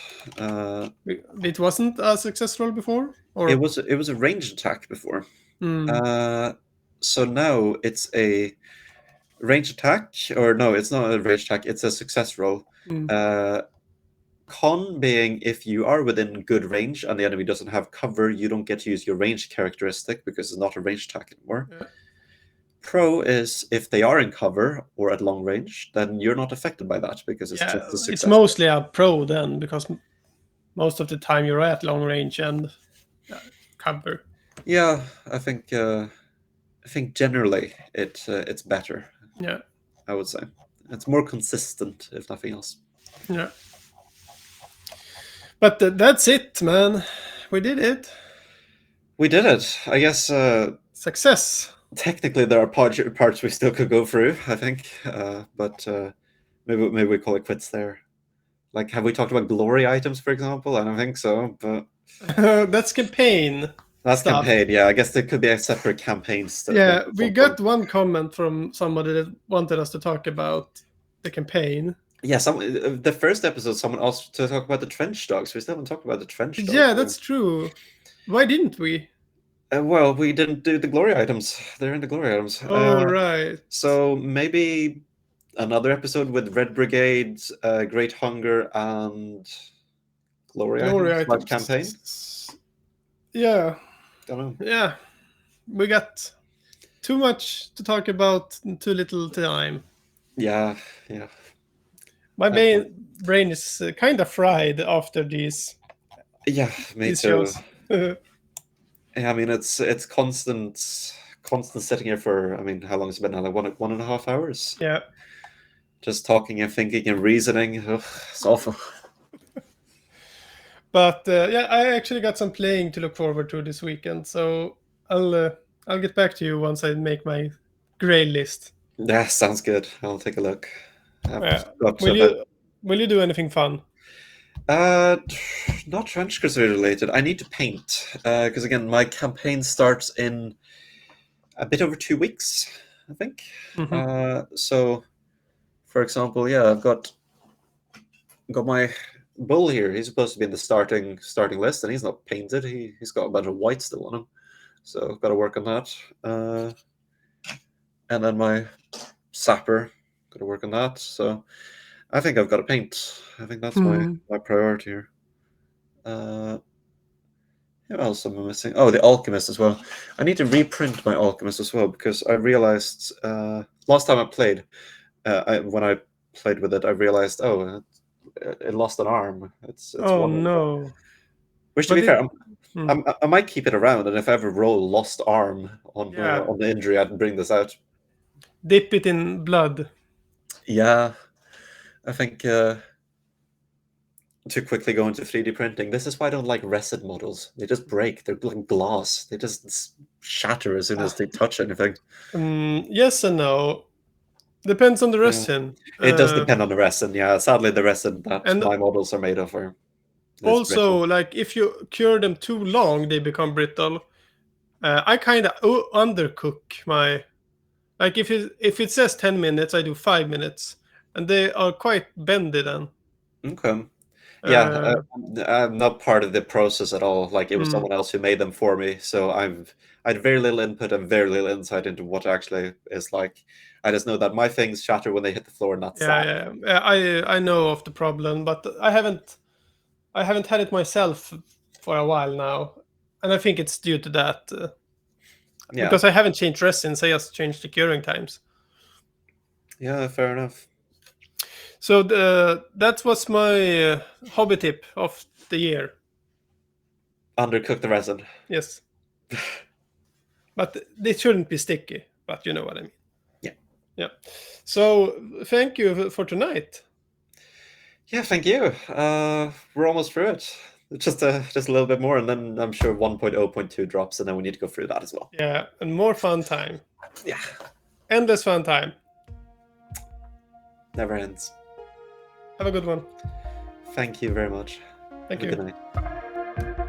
It wasn't a success roll before, It or was a ranged attack before. mm, Uh, so now it's a range attack, or no, it's not a range attack. It's a success roll. mm, Uh, con being if you are within good range and the enemy doesn't have cover, you don't get to use your range characteristic because it's not a range attack anymore. yeah. pro is if they are in cover or at long range, then you're not affected by that because it's Yeah, just a it's success. mostly a pro then, because most of the time you're at long range and cover. Yeah, I think generally it's better. Yeah, I would say it's more consistent, if nothing else. yeah. But that's it, man. We did it. We did it. I guess Success. technically there are parts we still could go through. I think, but maybe we call it quits there. Like, have we talked about glory items, for example? I don't think so, but That's campaign that's stuff. campaign. Yeah, I guess there could be a separate campaign Yeah, at we some point. got one comment from somebody that wanted us to talk about the campaign. Yeah, the first episode, someone asked to talk about the trench dogs. We still haven't talked about the trench dogs. Yeah, that's true. Why didn't we? Well, we didn't do the glory items. They're in the glory items. Oh, right. So maybe another episode with Red Brigade, Great Hunger, and glory Glory items like campaign. items. Yeah, Don't know. yeah. We got too much to talk about in too little time. Yeah, yeah. My That's fine. brain is kind of fried after Yeah, me these too. shows. Yeah, Yeah, I mean it's constant sitting here for. I mean, how long has it been now? Like 1.5 hours. Just talking and thinking and reasoning. Ugh, it's awful. but yeah, I actually got some playing to look forward to this weekend. So I'll get back to you once I make my grey list. Yeah, sounds good. I'll take a look. I've Yeah. got Will about you do anything fun? uh, not trench crusade related. I need to paint because again, my campaign starts in a bit over 2 weeks, I think. Hmm. So, for example, yeah, I've got my bull here. He's supposed to be in the starting list, and he's not painted. He's got a bunch of white still on him, so I've got to work on that. And then my sapper, got to work on that. So I think I've got to paint. I think that's my priority here. Who else am I missing? Oh, the Alchemist as well. I need to reprint my Alchemist as well because I realized last time I played, when I played with it, I realized it lost an arm. It's Oh one. no! Which, to But be fair, hmm. I might keep it around, and if I ever roll lost arm Yeah, on the injury, I'd bring this out. dip it in blood. Yeah, I think to quickly go into 3D printing. This is why I don't like resin models. They just break. They're like glass. They just shatter as soon as they touch anything. Yes and no. Depends on the Yeah. resin. It does depend on the resin. Yeah, sadly, the resin that And my models are made of is brittle. also, like if you cure them too long, they become brittle. I kind of undercook my, like if it says 10 minutes, I do 5 minutes, and they are quite bendy then. Okay. Yeah, Uh, I'm not part of the process at all. Like it was mm, someone else who made them for me, so I had very little input and very little insight into what actually is like. I just know that my things shatter when they hit the floor, and that's yeah, sad. yeah. I know of the problem, but I haven't had it myself for a while now, and I think it's due to that Yeah, because I haven't changed resins. I just changed the curing times. yeah, fair enough. So that was my hobby tip of the year. Undercook the resin. Yes, but they shouldn't be sticky. But you know what I mean. Yeah, Yeah. So thank you for tonight. yeah. Thank you. We're almost through it. Just a little bit more, and then I'm sure 1.0.2 drops, and then we need to go through that as well. Yeah, and more fun time. Yeah, Endless fun time. never ends. Have a good one. Thank you very much. Thank Have a you. good night.